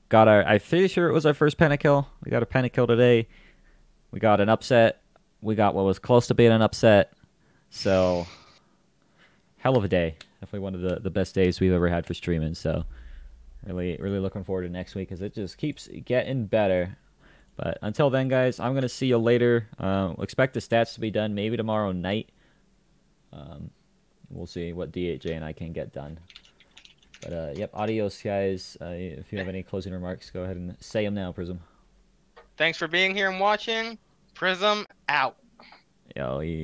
Got our. I'm pretty sure it was our first pentakill. We got a pentakill today. We got an upset. We got what was close to being an upset. So, hell of a day. Definitely one of the best days we've ever had for streaming. So, really looking forward to next week because it just keeps getting better. But until then, guys, I'm gonna see you later. Expect the stats to be done maybe tomorrow night. We'll see what DHJ and I can get done. But yep, adios, guys. If you have any closing remarks, go ahead and say them now, Prism. Thanks for being here and watching. Prism out. Yo, yeah.